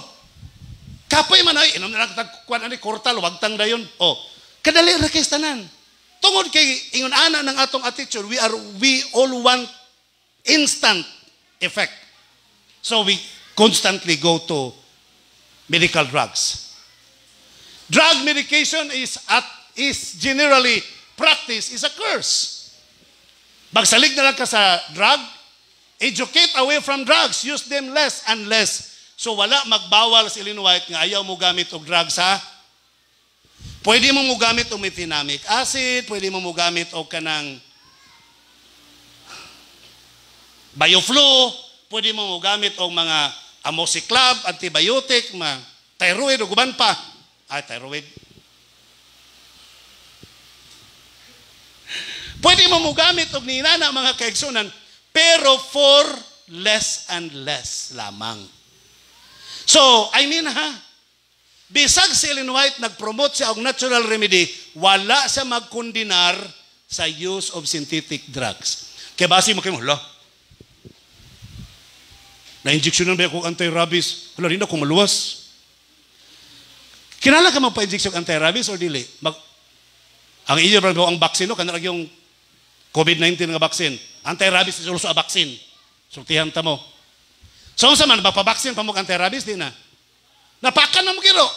S3: kapoy man ay inom na lang kuan ani kortal wagtang dayon. Oh, kadali ra kay tanan. Tungod kay ingon ana ng atong attitude, we all want instant effect. So we constantly go to medical drugs. Drug medication is generally practiced is a curse. Magsalig na lang ka sa drug, educate away from drugs, use them less and less. So wala magbawal si Ellen White nga ayaw mo gamit og drugs ha. Pwede mo gamit og methylamic acid, pwede mo gamit og kanang bioflu, pwede mo gamit og mga amoxiclav, antibiotic, mga thyroid o guban pa. Thyroid. Pwede mo gamit og ninana mga kaigsunan, pero for less and less lamang. So, I mean bisag si Ellen White nag-promote siya og natural remedy, wala siya magkondinar sa use of synthetic drugs. Kaya basi mo kayo, na-injeksyonan ba ako anti-rabies? Rin ako maluwas. Kinala ka magpa-injeksyon anti-rabies or dili? Ang iyo ba ang vaccine, kanala yung COVID-19 nga vaccine. Anti-rabies is also a vaccine. Sultihan ta mo. So, sa man, magpa-vaccine pa mo anti-rabies, di na. Napakan na mo kiro.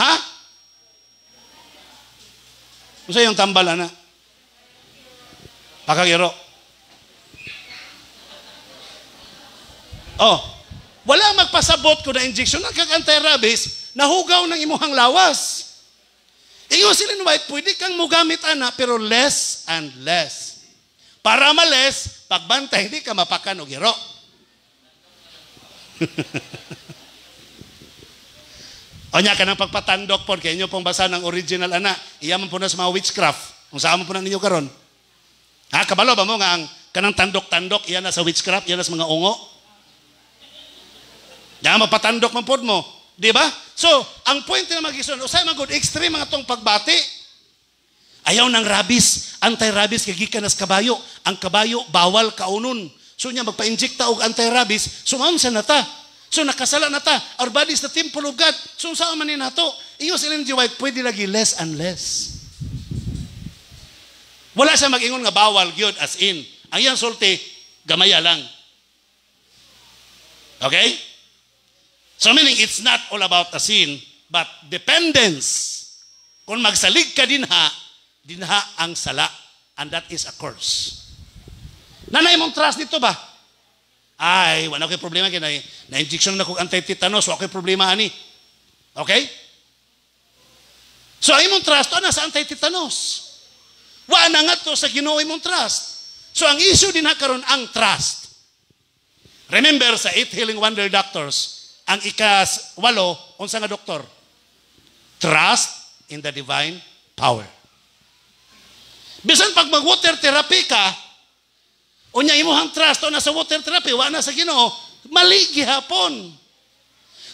S3: Ha? Kung yung tambal, ana? Pakagiro. Wala magpasabot ko na injection ng anti-rabies, nahugaw ng imuhang lawas. Ingo si Ellen White, pwede kang mugamit ana, pero less and less. Para males, pagbantay, hindi ka mapakan o giro. O niya ka ng pagpatandok po, kaya inyo pong basa ng original ana, iyaman po na sa mga witchcraft. Kung saan mo po na ninyo karon. Kabalo ba mo nga ang kanang tandok-tandok, iyan na sa witchcraft, iyan na sa mga ungo? Diyan mapatandok man po mo. Di ba? So, ang point na mag-isun, usay magod, extreme mga tong pagbati. Ayaw ng rabies, anti-rabies, kagikan nas kabayo. Ang kabayo, bawal kaunon. So niya, magpa-injecta og anti-rabies, sumam sa nata. So nakasala na ta. Our body is the temple of God. So saan man ni nato? Ingo si Ellen G. White, pwede lagi less and less. Wala siya mag-ingon nga bawal, gyud as in. Ang iyang sulti, gamaya lang. Okay? So meaning, it's not all about the sin, but dependence. Kung magsalig ka dinha ang sala. And that is a curse. Nanay mong trust dito ba? Ay, wala ko problema kaya na-injection na kong anti-tetanus, wala ko problema ani. Okay? So, ay mong trust, na sa anti-tetanus. Wala nga to sa Ginoo mong trust. So, ang issue din karon ang trust. Remember sa 8 Healing Wonder Doctors, ang ika-8, unsa nga doktor? Trust in the divine power. Bisan pag mag-water therapy ka, unya imuhang trust o nasa water therapy, wala na sa Ginoo, mali gihapon.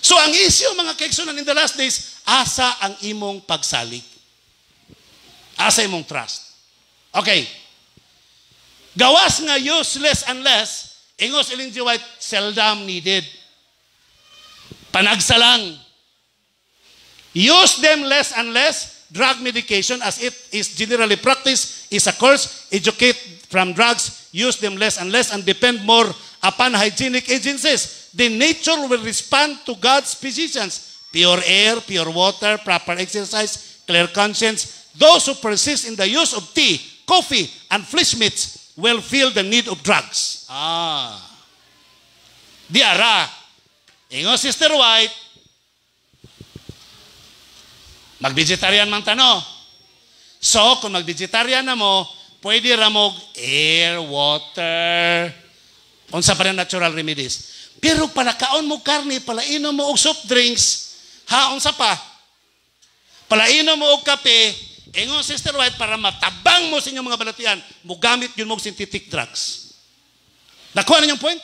S3: So ang issue mga kaigsunan in the last days, asa ang imong pagsalig. Asa imong trust. Okay. Gawas nga useless and less, ingos Ellen G. White, seldom needed. Panagsalang. Use them less and less. Drug medication, as it is generally practiced, is a curse. Educate from drugs, use them less and less, and depend more upon hygienic agencies. Then nature will respond to God's physicians. Pure air, pure water, proper exercise, clear conscience. Those who persist in the use of tea, coffee, and flesh meats will feel the need of drugs. Di ara. Ingo Sister White, mag-vegetarian man tano. So, kung mag-vegetarian na mo, pwede ramog air, water, unsa pa rin natural remedies. Pero palakaon mo karne, palainom mo og soft drinks, unsa pa? Palainom mo og kape, ingon Sister White, para matabang mo sa inyong mga balatian, mo gamit yun mo synthetic drugs. Nakuha na yung point?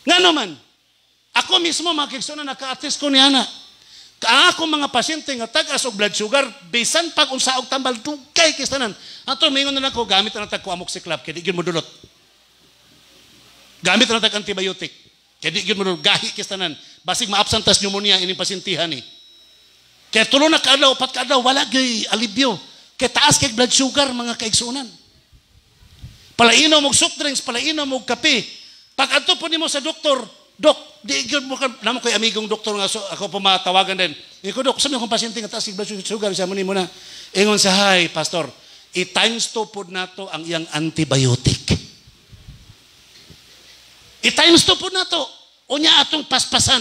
S3: Nga naman, ako mismo mga kikso na naka-attest ko niya na. Ako mga pasyente nga tagas og blood sugar, bisan pag unsa og tambal dugay kistanan. Ato mingon na nako gamit na tag amoxiclav kay di gyud mo dulot. Gamit na tag antibiotic kay di gyud mo dulot gahi kistanan. Basig ma-absent tas pneumonia ini pasyentihan ni. Kay tulo na kaadlaw, upat kaadlaw wala gyud alibyo. Kay taas kay blood sugar mga kaigsunan. Palainom og soft drinks, palainom og kape. Pag adto po nimo sa doktor, Dok, di gyud mo namo koy amigong doktor nga ako po matawagan din. Iko dok, sabi akong pasyente nga taas blood sugar sa mo nimo na. Ingon sa, "Hi, pastor. i-times 2 po nato ang iyang antibiotic. I-times 2 po nato. Unya atong paspasan.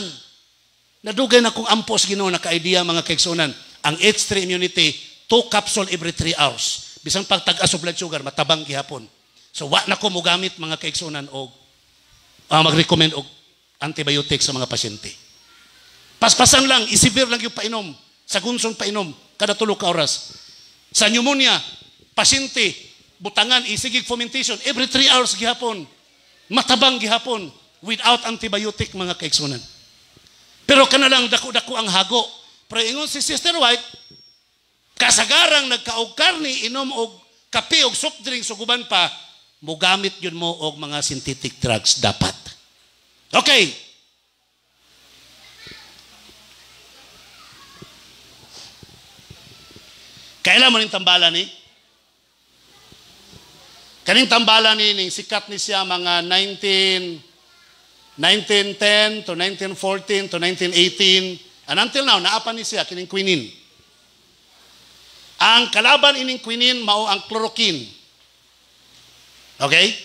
S3: Nadugay na kung ampos Ginoo na ka-idea mga kaigsunan. Ang H3 immunity, 2 capsule every 3 hours. Bisang pagtag-as of blood sugar, matabang gihapon. So, wa na ko mo gamit mga kaigsunan o mag-recommend og antibiotic sa mga pasyente. Paspasan lang, isibir lang yung painom. Sa gunsong painom, kada 3 ka oras. Sa pneumonia, pasyente, butangan, isigig fomentation, every 3 hours gihapon. Matabang gihapon without antibiotic mga kaigsunan. Pero kanalang dako-dako ang hago. Pero ingon si Sister White, kasagarang nagkaog karni, inom og kape og soft drinks o guban pa, mugamit yun mo og mga synthetic drugs dapat. Okay. Kailan mo ning tambalan ni? Kaning tambalan ni ning sikat ni siya mga 1910 to 1914 to 1918 and until now naapa ni siya kining quinine. Ang kalaban ining quinine mao ang chloroquine. Okay?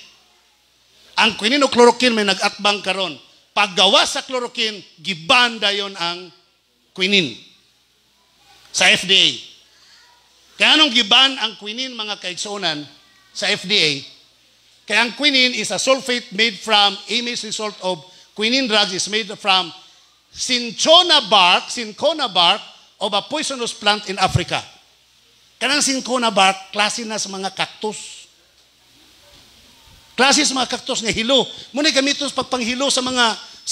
S3: Ang quinine o chloroquine may nag-atbang karon. Paggawa sa chloroquine, giban dayon ang quinine sa FDA. Kaya anong giban ang quinine mga kaigsunan sa FDA? Kaya ang quinine is a sulfate made from image result of quinine drugs is made from cinchona bark of a poisonous plant in Africa. Kanang cinchona bark, klase na sa mga cactus. Klase sa mga cactus nga hilo. Muna gamitos pagpanghilo sa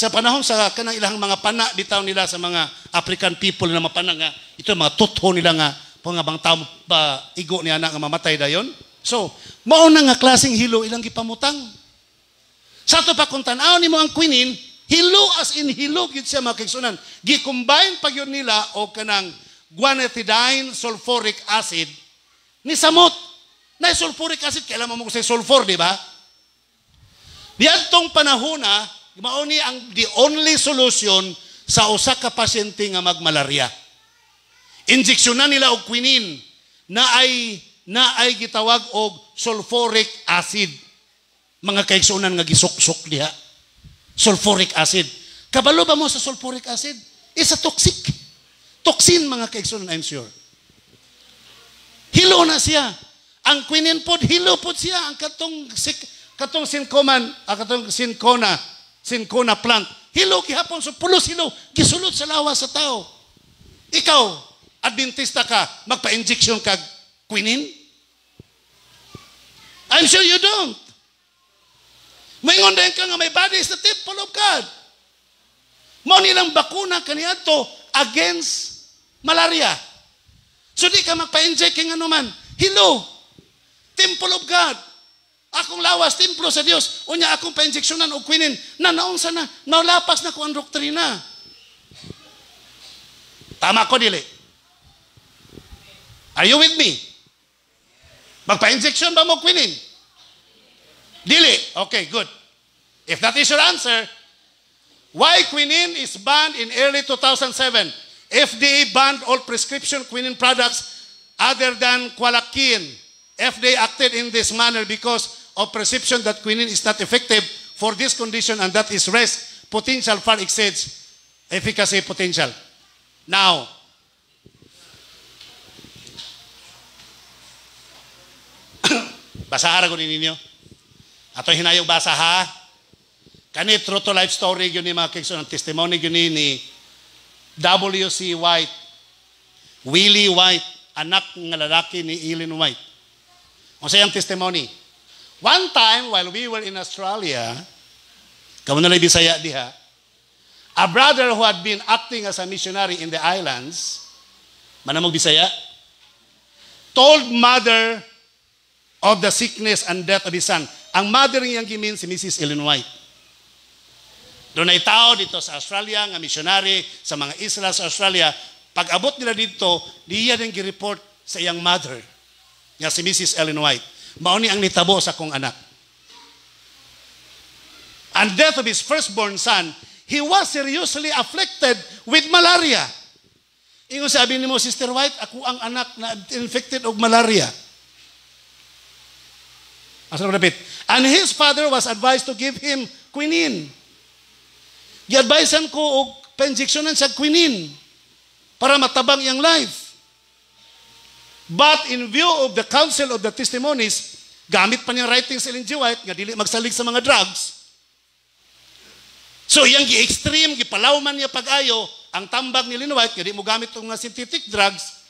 S3: panahon sa kanang ilang mga pana bitaw nila sa mga African people na mapana nga ito mga tutho nila nga pangabang tao ba igo niya na nga mamatay dayon. So, mao na nga klaseng hilo ilang gipamutang. Sa to pa kung tanaw nimo ang quinine, hilo as in hilo gyud siya mga kaigsunan. Gi-combine pa gyud nila og kanang guanethidine sulfuric acid ni samot. Na sulfuric acid kailan mo sa sulfur, di ba? Diadtong panahona, mao ni ang the only solution sa usa ka pasyente nga magmalarya. Injeksyonan nila og quinine na ay gitawag og sulfuric acid. Mga kaigsunan nga gisuksok diha. Sulfuric acid. Kabalo ba mo sa sulfuric acid? It's a toxic. Toxin mga kaigsunan, I'm sure. Hilo na siya. Ang quinine pod, hilo pod siya. Ang katong sincona plant. Hilo gihapon, so pulos hilo. Gisulod sa lawas sa tao. Ikaw, Adventista ka, magpa-injection kag quinine? I'm sure you don't. Maingon din ka nga may body is the temple of God. Mao nilang bakuna kaniadto against malaria. So di ka magpa-inject kay anuman. Hello, temple of God. Akong lawas, templo sa Dios. Unya akong pa-injeksyonan og quinine. Naon sa na, naulapas na ko ang doktrina. Tama ko dili. Are you with me? Magpa-injection ba mo quinine? Dili. Okay, good. If that is your answer, why quinine is banned in early 2007? FDA banned all prescription quinine products other than Qualaquin. FDA acted in this manner because of perception that quinine is not effective for this condition and that its risk potential far exceeds efficacy potential. Now, basahan ko ninyo. Ato hinayog basa ha. Kani true to life story yun ni mga kaigsunan, testimony yun ni W.C. White, Willie White, anak ng lalaki ni Ellen White. Ang sayang testimony. One time while we were in Australia, kamo na lang Bisaya diha, a brother who had been acting as a missionary in the islands, manamog Bisaya, told mother of the sickness and death of his son. Ang mother niyang gimin si Mrs. Ellen White. Doon ay tao dito sa Australia, nga missionary sa mga isla sa Australia. Pag abot nila dito, diya din gi-report sa iyang mother, nga si Mrs. Ellen White. Mauni ang nitabo sa kong anak. And death of his firstborn son, he was seriously afflicted with malaria. Ingon sabi ni mo, Sister White, ako ang anak na infected of malaria. Asa ko dapit? And his father was advised to give him quinine. Gi-advisean ko og pa-injectionan sa quinine para matabang iyang life. But in view of the counsel of the testimonies, gamit pa niyang writing sa Ellen G. White nga dili magsalig sa mga drugs. So iyang gi-extreme, gipalawman niya pag-ayo ang tambag ni Ellen White nga di mo gamit tong mga synthetic drugs.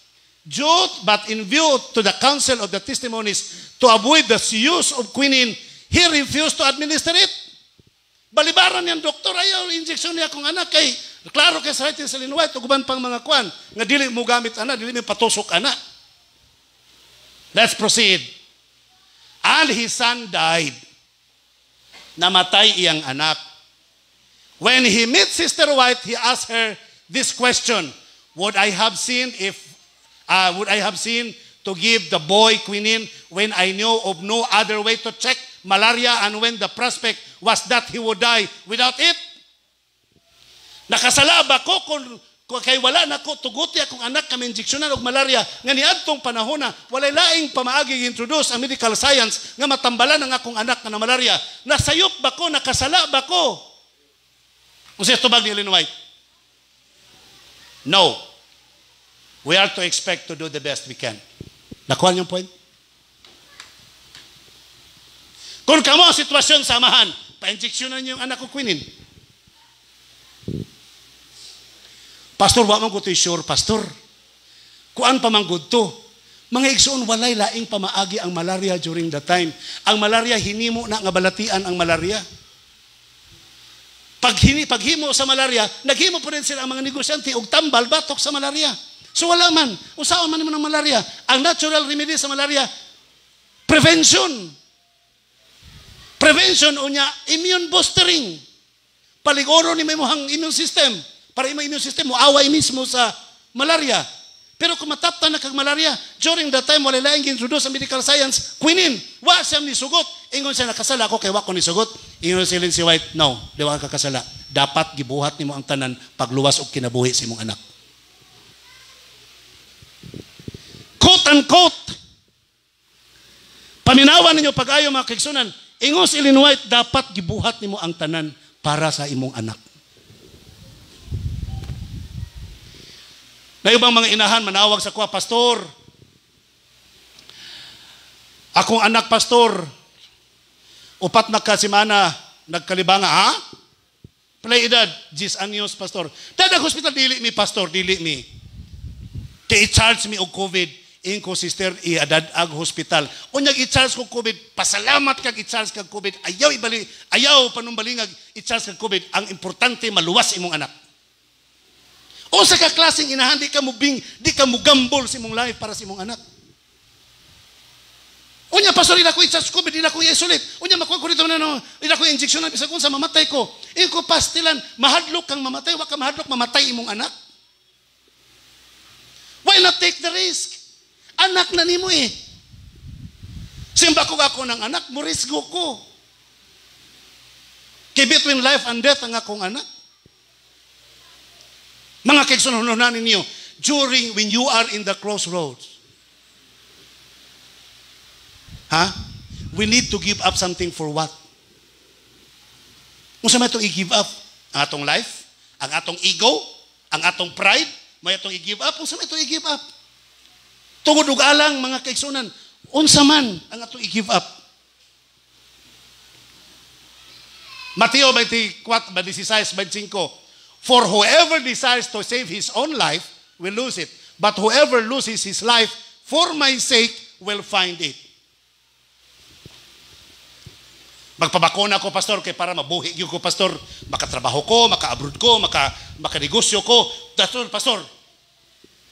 S3: But in view to the counsel of the testimonies to avoid the use of quinine, he refused to administer it. Balibaran niyang doktor, ayaw injection niya kung anak kay klaro kay sa writing sa Ellen White uban pang mga kwan nga dili mo gamit ana, dili mo patusok ana. Let's proceed. And his son died. Namatay iyang anak. When he met Sister White, he asked her this question: Would I have seen to give the boy quinine when I knew of no other way to check malaria and when the prospect was that he would die without it? Nakasala ba ko kung kay wala na ko tuguti akong anak kami injeksyonan og malaria nga niadtong panahon na walay laing pamaagi introduce ang medical science nga matambalan ang akong anak nga na malaria? Nasayop ba ko? Nakasala ba ko? Unsay tubag ni Ellen White? No. We are to expect to do the best we can. Nakuha niyo yung point? Kung kamo ang sitwasyon samahan, pa-injeksyonan niyo yung anak ko quinine. Pastor, wa man ko sure, pastor. Kuan pa man gud to. Mga igsoon walay laing pamaagi ang malaria during the time. Ang malaria hinimo na nga balatian ang malaria. Paghimo sa malaria, naghimo po rin sila ang mga negosyante og tambal batok sa malaria. So wala man, usaon man ng malaria. Ang natural remedy sa malaria, prevention. Prevention unya immune boostering. Paligoro ni may mohang immune system. Para imong immune system mo away mismo sa malaria. Pero kung mataptan na kag malaria, during that time wala laing introduce sa medical science, quinine. Wa siya ni sugot. Ingon siya nakasala ako kay wa ko ni sugot. Ingon si Ellen G. White, no, di wa ka kakasala. Dapat gibuhat nimo ang tanan pagluwas og kinabuhi sa imong anak. Quote unquote. Paminawan ninyo pag-ayo mga kaigsunan. Ingon si Ellen White, dapat gibuhat nimo ang tanan para sa imong anak. Na ibang mga inahan manawag sa kuha, pastor, akong anak pastor, upat na kasimana nagkalibanga, ha? Palay edad, 10 anyos pastor. Dadag hospital, dili mi pastor, dili mi. Kaya i-charge mi og COVID, inko sister, i-adadag hospital. Unyag i-charge ko COVID, pasalamat kag i-charge kag COVID, ayaw panumbalingag i-charge kag COVID. Ang importante, maluwas imong anak. O sa kaklaseng inahan, di ka mo gambol sa imong life para sa imong anak. Unya, pastor, ina ko i-charge COVID, ina ko i-isolate. Unya, makuha ko rito na, ina ko i-injection na, bisa kung sa mamatay ko. Iko pastilan, mahadlok kang mamatay, waka mahadlok, mamatay imong anak. Why not take the risk? Anak na nimo eh. Simba ko ako ng anak, murisgo ko. Kay between life and death ang akong anak. Mga kaigsununan ninyo, when you are in the crossroads, we need to give up something for what? Kung sa may itong i-give up, ang atong life, ang atong ego, ang atong pride, may itong i-give up, kung sa may itong i-give up. Tungod ug alang mga kaigsunan, unsa man ang atong i-give up. Mateo 24:16-25. For whoever desires to save his own life will lose it. But whoever loses his life for my sake will find it. Magpabakuna ko, pastor, kay para mabuhi ko, pastor. Makatrabaho ko, maka-abroad ko, makanegosyo ko. That's all, pastor.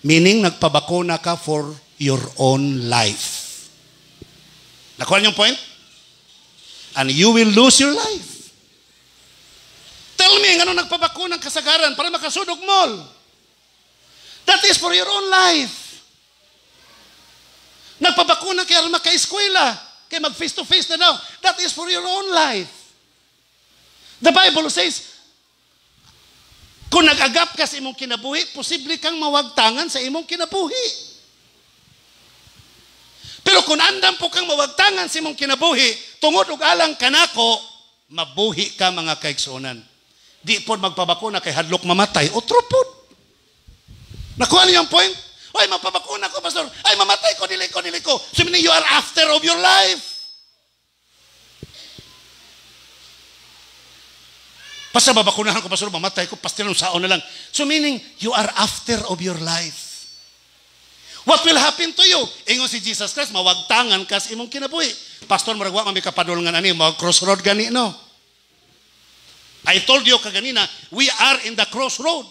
S3: Meaning, nagpabakuna ka for your own life. Nakuha niyo yung point? And you will lose your life. Tell me, ano nagpabakuna ng kasagaran para makasudog mall? That is for your own life. Nagpabakuna kaya maka-eskwela, kaya mag-face-to-face na daw. That is for your own life. The Bible says, kung nag-agap ka sa imong kinabuhi, posible kang mawagtangan sa imong kinabuhi. Pero kung andam po kang mawagtangan si mong kinabuhi, tungod og alang kanako, mabuhi ka mga kaigsunan. Di po magpabakuna kay hadlok mamatay, otro po. Nakuha niyo ang point? Ay, mapabakuna ko, pastor. Ay, mamatay ko, dili ko. So meaning you are after of your life. Basta babakunahan ko, pastor, mamatay ko, pastor, saon na lang. So meaning, you are after of your life. What will happen to you? Ingon si Jesus Christ, mawagtangan ka sa imong kinabuhi. Pastor, maragwa mami kapadulungan ani, mag-crossroad gani, no? I told you kaganina, we are in the crossroad.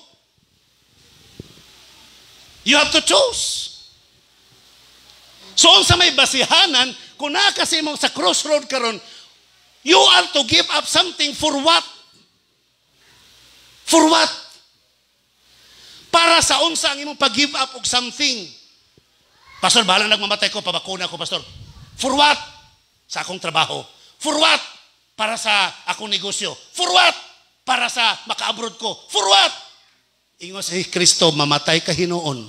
S3: You have to choose. So, sa may basihanan, kung nakasi mo sa crossroad karon, you are to give up something for what? For what? Para sa unsa ang imong pag-give up og something. Pastor, bahala nagmamatay ko, pabakuna ko, pastor. For what? Sa akong trabaho. For what? Para sa akong negosyo. For what? Para sa maka-abroad ko. For what? Ingon si Kristo, mamatay ka hinuon.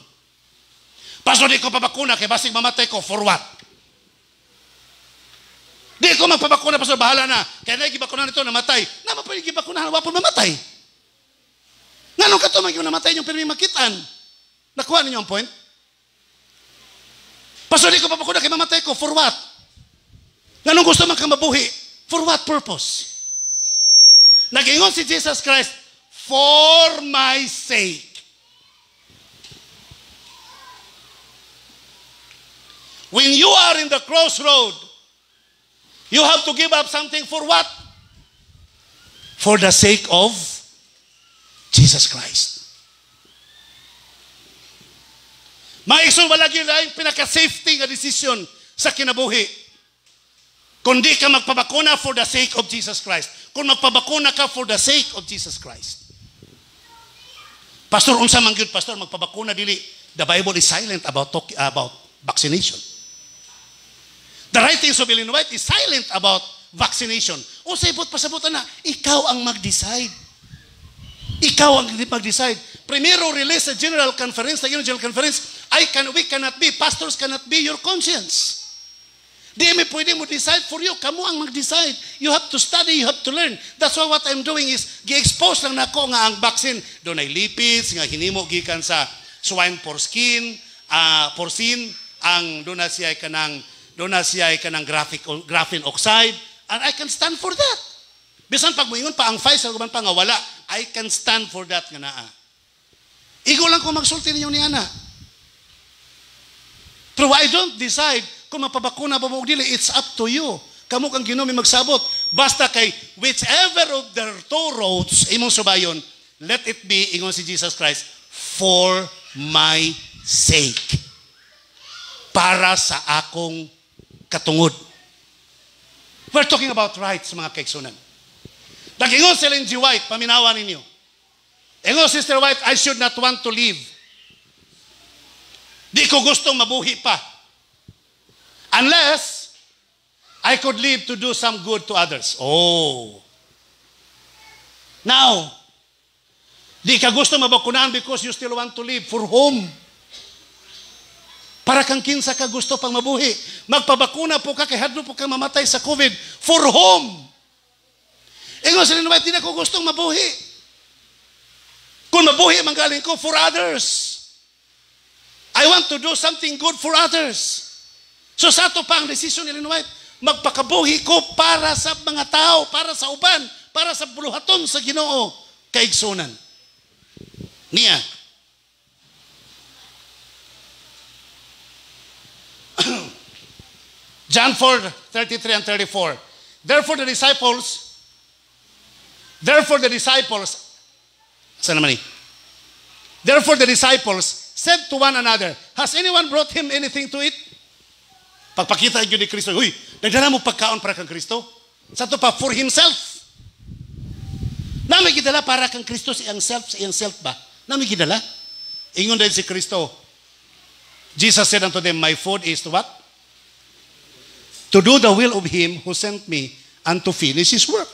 S3: Pastor, di ko pabakuna, kay basig mamatay ko. For what? Di ko magpabakuna, pastor, bahala na. Kaya nagibakunan ito, namatay. Naman pa yung gibakunahan, wapon mamatay. Nganong ka ito, namatay yung pinamimakitan. Nakuha ninyo ang point? Pastor, di ko papakuna kay mamatay ko. For what? Nganong gusto man kang mabuhi? For what purpose? Nag-ingon si Jesus Christ, for my sake. When you are in the crossroad, you have to give up something for what? For the sake of Jesus Christ. Maisong malagi na yung pinaka-safety nga decision sa kinabuhi. Kung di ka magpabakuna for the sake of Jesus Christ. Kung magpabakuna ka for the sake of Jesus Christ. Pastor, unsa man gyud, pastor, magpabakuna dili. The Bible is silent about vaccination. The writings of Ellen White is silent about vaccination. O sabot pasabutan na, ikaw ang mag-decide. Ikaw ang mag-decide. Primero release sa General Conference, we cannot be, pastors cannot be your conscience. Di may pwede mo decide for you. Kamu ang mag-decide. You have to study, you have to learn. That's why what I'm doing is, gi-expose lang nako nga ang vaccine. Doon ay lipids, nga hinimo gikan sa swine porcine, ang doon na siya ay kanang graphene oxide, and I can stand for that. Bisan pag moingon pa ang Pfizer, guman pa nga wala, I can stand for that nga naa. Igo lang kung magsulti ninyo ni Ana. Pero I don't decide kung mapabakuna ba mo o dili. It's up to you. Kamu kang Ginoo magsabot. Basta kay whichever of the two roads imong subayon, let it be, ingon si Jesus Christ, for my sake. Para sa akong katungod. We're talking about rights, mga kaigsunan. Nag-ingon si Ellen G. White, paminawa ninyo. Ingon, Sister White, I should not want to live. Di ko gustong mabuhi pa. Unless I could live to do some good to others. Oh. Now, di ka gusto mabakunahan because you still want to live. For whom? Para kang kinsa ka gusto pang mabuhi. Magpabakuna po ka, kay hadlo po kang mamatay sa COVID. For whom? Ingon sila naman, di na ko gustong mabuhi. Kung mabuhi, manggaling ko for others. I want to do something good for others. So sa ito pa ang decision nila naman, magpakabuhi ko para sa mga tao, para sa uban, para sa buluhaton sa Ginoo, kaigsunan. Niya. John 4:33 and 34. Therefore the disciples, saan naman Therefore the disciples said to one another, has anyone brought him anything to eat? Pagpakita yun ni Kristo, huy, nagdala mo pagkaon para kang Kristo? Sa ito pa, for himself. Nami gidala para kang Kristo sa iyang self ba? Nami gidala? Ingon din si Kristo. Jesus said unto them, my food is to what? To do the will of him who sent me and to finish his work.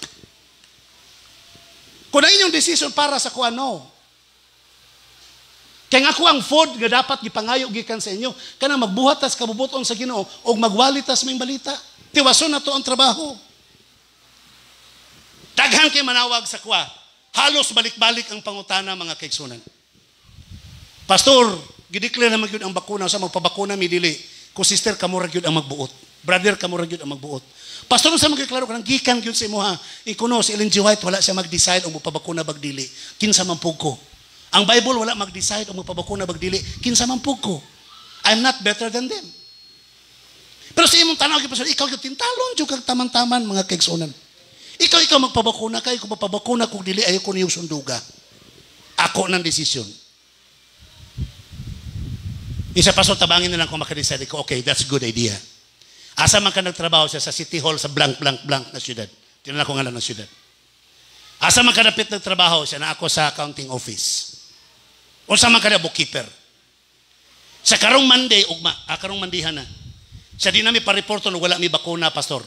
S3: Kung ang inyong decision para sa kuano, Kaya nga ako ang food nga dapat gipangayo gikan sa inyo. Kana magbuhatas kabubuton sa Ginoo o magwalitas may balita. Tiwason na to ang trabaho. Daghan kay manawag sa kwa. Halos balik-balik ang pangutana mga kaigsunan. Pastor, gideclare naman yun ang bakuna. Sa magpabakuna mi dili. Kung sister kamurag yun ang magbuot. Brother kamurag yun ang magbuot. Pastor, sa magkiklaro ka ng gikan yun sa imo ha. Ikuno si Ellen G. White wala siya mag-decide o magpabakuna bagdili. Kinsa man pug ko. Ang Bible wala mag-decide o magpabakuna bagdili. Kinsa man pug ko. I'm not better than them. Pero sa imong tanaw, Pastor, ikaw yung tintalon yung kag taman-taman mga kaigsunan. Ikaw magpabakuna kayo. Kung magpabakuna kung dili, ayaw ko niyong sunduga. Ako ng desisyon. Isa Pastor, tabangin na lang kung makadecide ko, okay, that's a good idea. Asa man ka nagtrabaho siya sa City Hall sa blank na syudad. Tinan ako ngalan ng syudad. Asa man ka napit nagtrabaho siya na ako sa accounting office. O sa man ka na bookkeeper. Sa karong Monday, karong mandihan na. Sa di namin pa-reporto wala may bakuna, Pastor.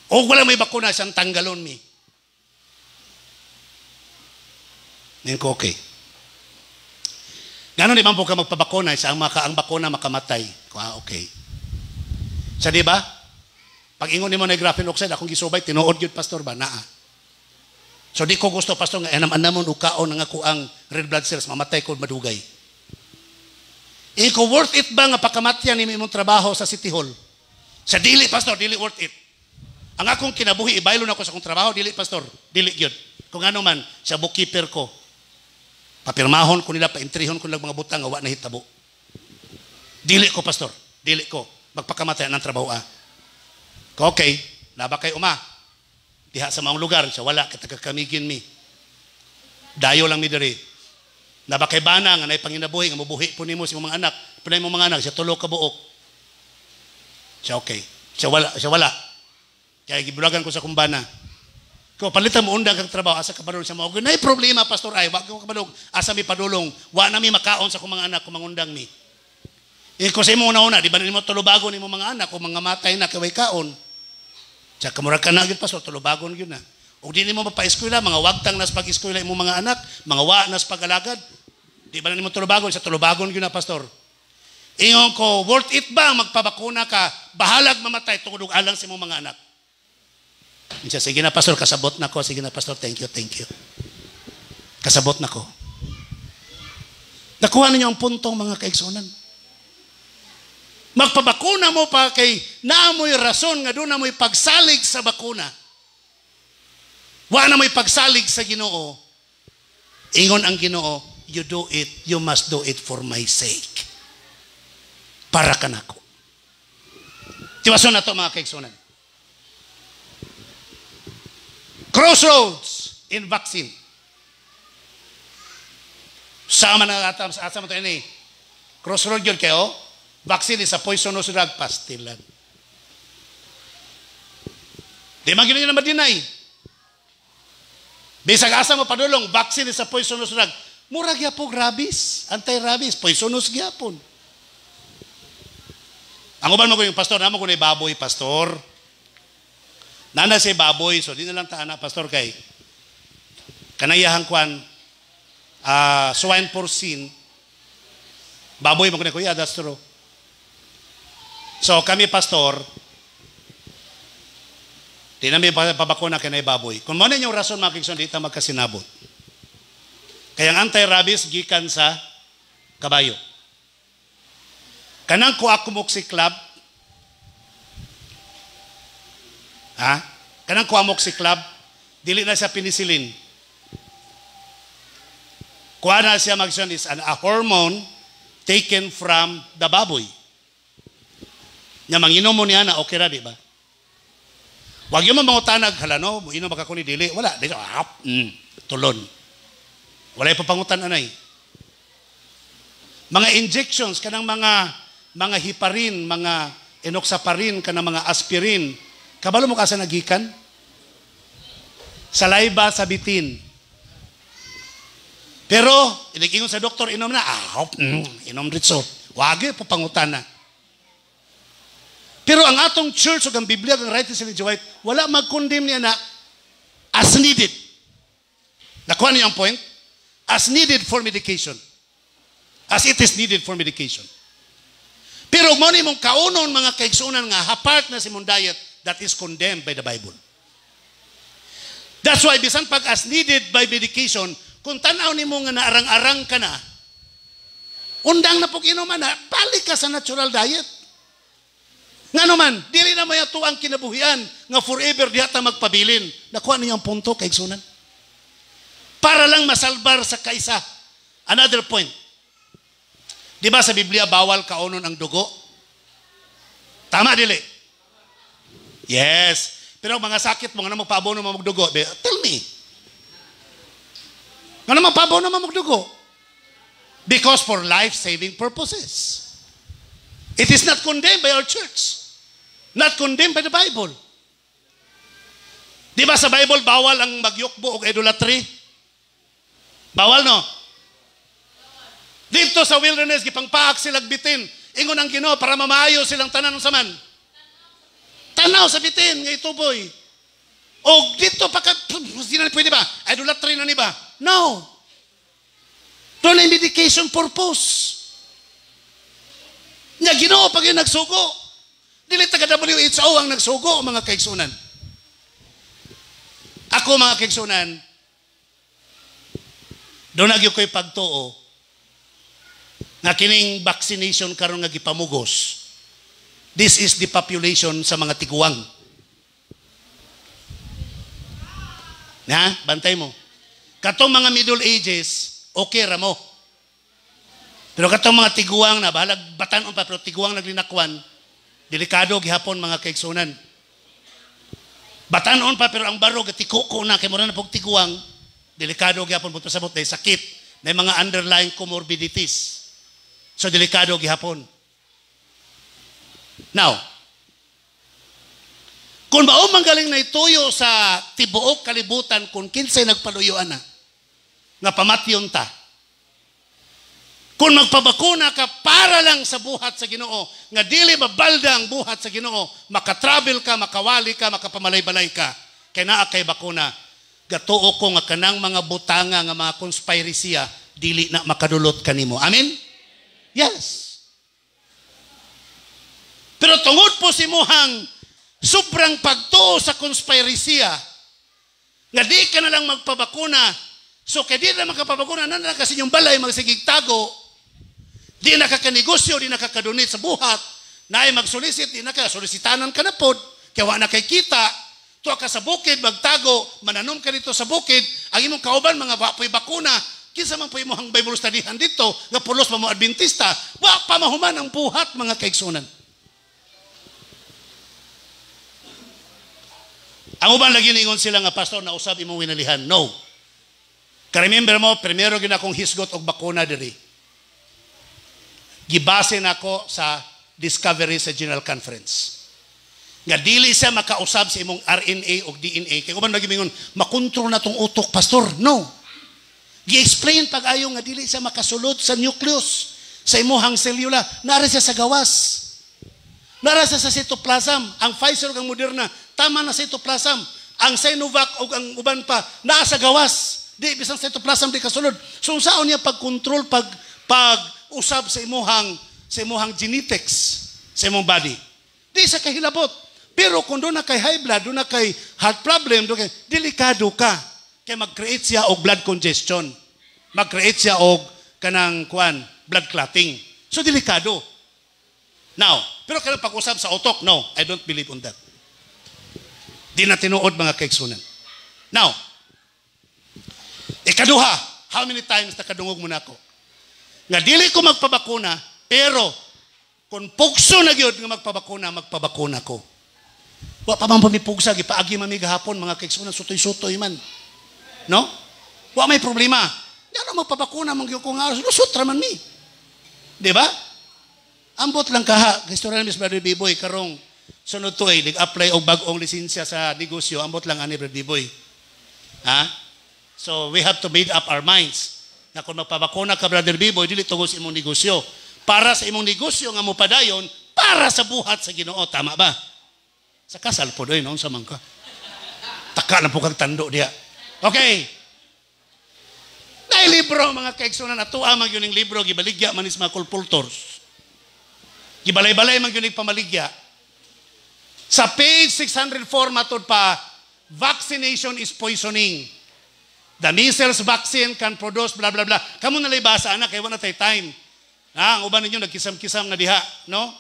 S3: O wala may bakuna, siyang tanggalon mi. Ngayon ko, okay. Ganon di man po ka magpabakuna, sa ang bakuna makamatay. Okay. Sa di ba? Pag ingon nimo na graphene oxide, akong gisubay, tinuod yun, Pastor ba? Naa. So di ko gusto, Pastor, nga anam-anamon ukaon nga ako ang red blood cells, mamatay ko madugay. Iko worth it ba nga pakamatyan ni imong trabaho sa City Hall? Sa dili, Pastor, dili worth it. Ang akong kinabuhi, ibaylo na ko sa akong trabaho, dili, Pastor, dili yun. Kung ano man, sa bookkeeper ko, papirmahon ko nila, paintrihon ko nila mga butang, awa na hitabo. Dili ko, Pastor, dili ko. Magpakamatay ng trabaho. Okay, laba kay uma. Diha sa maong lugar, siya wala, katagkakamigin mi. Dayo lang mi diri. Laba kay bana, nga naipanginabuhi, nga mabuhi po nimo sa mga anak. Punay mo mga anak, siya tulo ka buok. Siya okay. Siya wala. Kaya gibulagan ko sa kumbana. Kung palitan mo undang kang trabaho, asa ka padulong sa mga. Nay problema, Pastor, ay, wag ko kapadulong, asa mi padulong, wa na mi makaon sa kong mga anak, kung mangundang mi. Kung sa imo una-una, di ba na mo tulubagon ni mo mga anak, kung mga matay na kaway kaon, siya kamurag ka na agad, Pastor, tulubagon yun na. O di ni mo mapa-eskwela, mga wagtang nas pag-eskwela imo mga anak, mga wa nas pag-alagad, di ba na ni mo tulubagon, sa tulubagon yun na, Pastor. Ingon ko, worth it ba magpabakuna ka, bahalag mamatay, tungod alang sa imo mga anak. Siya, sige na, Pastor, kasabot na ko, sige na, Pastor, thank you. Kasabot na ko. Nakuha ninyo ang puntong mga kaigsunan. Magpabakuna mo pa kay naamoy rason nga doon na mo'y pagsalig sa bakuna. Wa na mo'y pagsalig sa Ginoo. Ingon ang Ginoo, you must do it for my sake. Para ka nako. Tiwason na to mga kaigsunan. Crossroads in vaccine. Sama na atam sa asa mo to ini. Crossroads yun kayo. Vaccine is a poisonous drug, pastilan. Di man gina na madinay. Bisag asa mo padulong, vaccine is a poisonous drug. Murag yapon rabies, anti-rabies, poisonous gyapon. Ang uban mo ko yung pastor, naman ko na baboy, Pastor. Nana si baboy, so di na lang taana, Pastor, kay kanayahang kwan, swine porcine, baboy mo ko na kuya, that's true. So kami, Pastor, di namin pabakuna kinay baboy. Kung mo na yung rason mga kigson, di ta magkasinabot. Kaya ang anti-rabies gikan sa kabayo. Kanang kuamoxiclab, kanang kuamoxiclab, dili na siya penicillin. Kuha na siya magson is a hormone taken from the baboy. Nya manginom mo niya na okay ra, di ba? Wag yung mangutanag, hala no, inom baka kuni dili. Wala, dito, tulon. Wala yung papangutan anay. Mga injections, kanang mga heparin, mga enoxaparin, kanang mga aspirin. Kabalo mo kasi nagikan? Saliva sa bitin. Pero, inigingon sa doktor, inom na, inom ritso. Wag yung papangutan na. Pero ang atong church o ang Biblia, ang writing sa Ellen G. White, wala mag-condemn niya na as needed. Nakuha niyo ang point? as needed for medication. As it is needed for medication. Pero mo ni mong kaunon mga kaigsunan nga hapart na si mong diet, that is condemned by the Bible. That's why bisan pag as needed by medication, kung tanaw ni mo nga naarang-arang ka na, undang na pog inuman na, balik ka sa natural diet. Nga naman, dili na maya ang kinabuhian nga forever diha ta magpabilin. Nakuha niyo ang punto kaigsunan. Para lang masalbar sa kaisa. Another point. Di ba sa Biblia bawal kaunon ang dugo? Tama dili? Yes. Pero mga sakit mo nga na magpabono mo magdugo, tell me. Nga na magpabono mo magdugo? Because for life-saving purposes. It is not condemned by our church. Not condemned by the Bible. Di ba sa Bible bawal ang magyukbo o idolatry? Bawal no? Dito sa wilderness, gipangpaak silang bitin. Ingon ang Ginoo para mamayo silang tanan sa man. Tanaw sa bitin, nga ituboy. O dito, pwede ba? Idolatry na ni ba? No. Doon ay medication purpose. Nga Ginoo pag yung nagsugo. Dili taga WHO ang nagsugo, mga kaigsunan. Ako, mga kaigsunan, doon nagyo ko'y pagtuo na kining vaccination karon nga gipamugos. This is the population sa mga tiguang. Na, bantay mo. Katong mga middle ages, okay ra mo. Pero katong mga tiguang na, bahalag batanon pa, pero tiguang naglinakwan, delikado gihapon mga kaigsunan. Batanon pa, pero ang barog, tikuko na, kay mura na pog tiguang, delikado gihapon, buto sabot, dahil sakit, may mga underlying comorbidities. So, delikado gihapon. Now, kung mao manggaling na ituyo sa tibuok kalibutan kung kinsay nagpaluyuan na, nga pamatyon ta, kung magpabakuna ka para lang sa buhat sa Ginoo, nga dili mabalda ang buhat sa Ginoo, makatravel ka, makawali ka, makapamalay-balay ka, kaya naa kay bakuna, gatuo ko nga kanang mga butanga nga mga konspirasiya, dili na makadulot kanimo. Amen? Yes. Pero tungod po si Muhang sobrang pagtuo sa konspirasiya, nga di ka na lang magpabakuna, so kaya di na magpabakuna, na kasi yung balay magsigig tago, di nakakanegosyo, di nakakadunit sa buhat, na ay magsolicit, di nakasolisitanan ka na pod, kaya wala na kay kita, tuwa ka sa bukid, magtago, mananom ka dito sa bukid, ang imong kauban, mga wapoy bakuna, kinsa man po imong Bible studyhan dito, nga pulos pa mo Adventista, wa pa mahuman ang buhat, mga kaigsunan. Ang uban lagi ningon sila nga, pastor, na usab imong winalihan. No. Ka-remember mo, primero ginakong hisgot og bakuna diri. Gibase nako sa discovery sa General Conference. Nga dili siya makausab sa imong RNA o DNA. Kaya uban lagi mingon, makontrol na tong utok, pastor. No. Gi-explain pag-ayo nga dili siya makasulod sa nucleus, sa imuhang selula. Nara siya sa gawas. Nara siya sa cytoplasm. Ang Pfizer ug ang Moderna, tama na sa cytoplasm. Ang Sinovac o ang uban pa, naa sa gawas. Di, bisang cytoplasm di kasulod. So, saan niya pag-control, pag-usab sa imuhang genetics, sa imong body? Di sa kahilabot. Pero kung doon na kay high blood, doon na kay heart problem, doon kay, delikado ka. Kaya mag-create siya og blood congestion. Mag-create siya og kanang blood clotting. So, delikado. Now, pero kaya pag-usap sa utok, no, I don't believe on that. Di na tinuod mga kaigsunan. Now, ikaduha, how many times nakadungog mo na ako? Nga dili ko magpabakuna, pero kung pugso na gyud nga magpabakuna ko. Wa pa man pumipugsa, gipaagi man mi gahapon mga kaigsunan, sutoy-sutoy man. No? Wa may problema. Di ano magpabakuna man gyud ko nga, lusot ra man mi. Di ba? Ambot lang kaha, historian Miss Brother Biboy, karong sunod to ay nag-apply og bag-ong lisensya sa negosyo, ambot lang ani Brother Biboy. Ha? So we have to made up our minds na kung magpabakuna ka Brother Biboy, dili tungod sa imong negosyo. Para sa imong negosyo nga mo padayon, para sa buhat sa Ginoo, tama ba? Sa kasal po doy, noon sa man ka. Taka na po kang tando diya. Okay. May libro, mga kaigsunan, atuwa man yun yung libro, gibaligya man is mga kulpultors. Gibalay-balay man yun yung pamaligya. Sa page 604 matod pa, vaccination is poisoning. The measles vaccine can produce blah blah blah. Kamu nalay basa anak, kaya wala tayo time. Ang uban ninyo nagkisam-kisam na diha, no?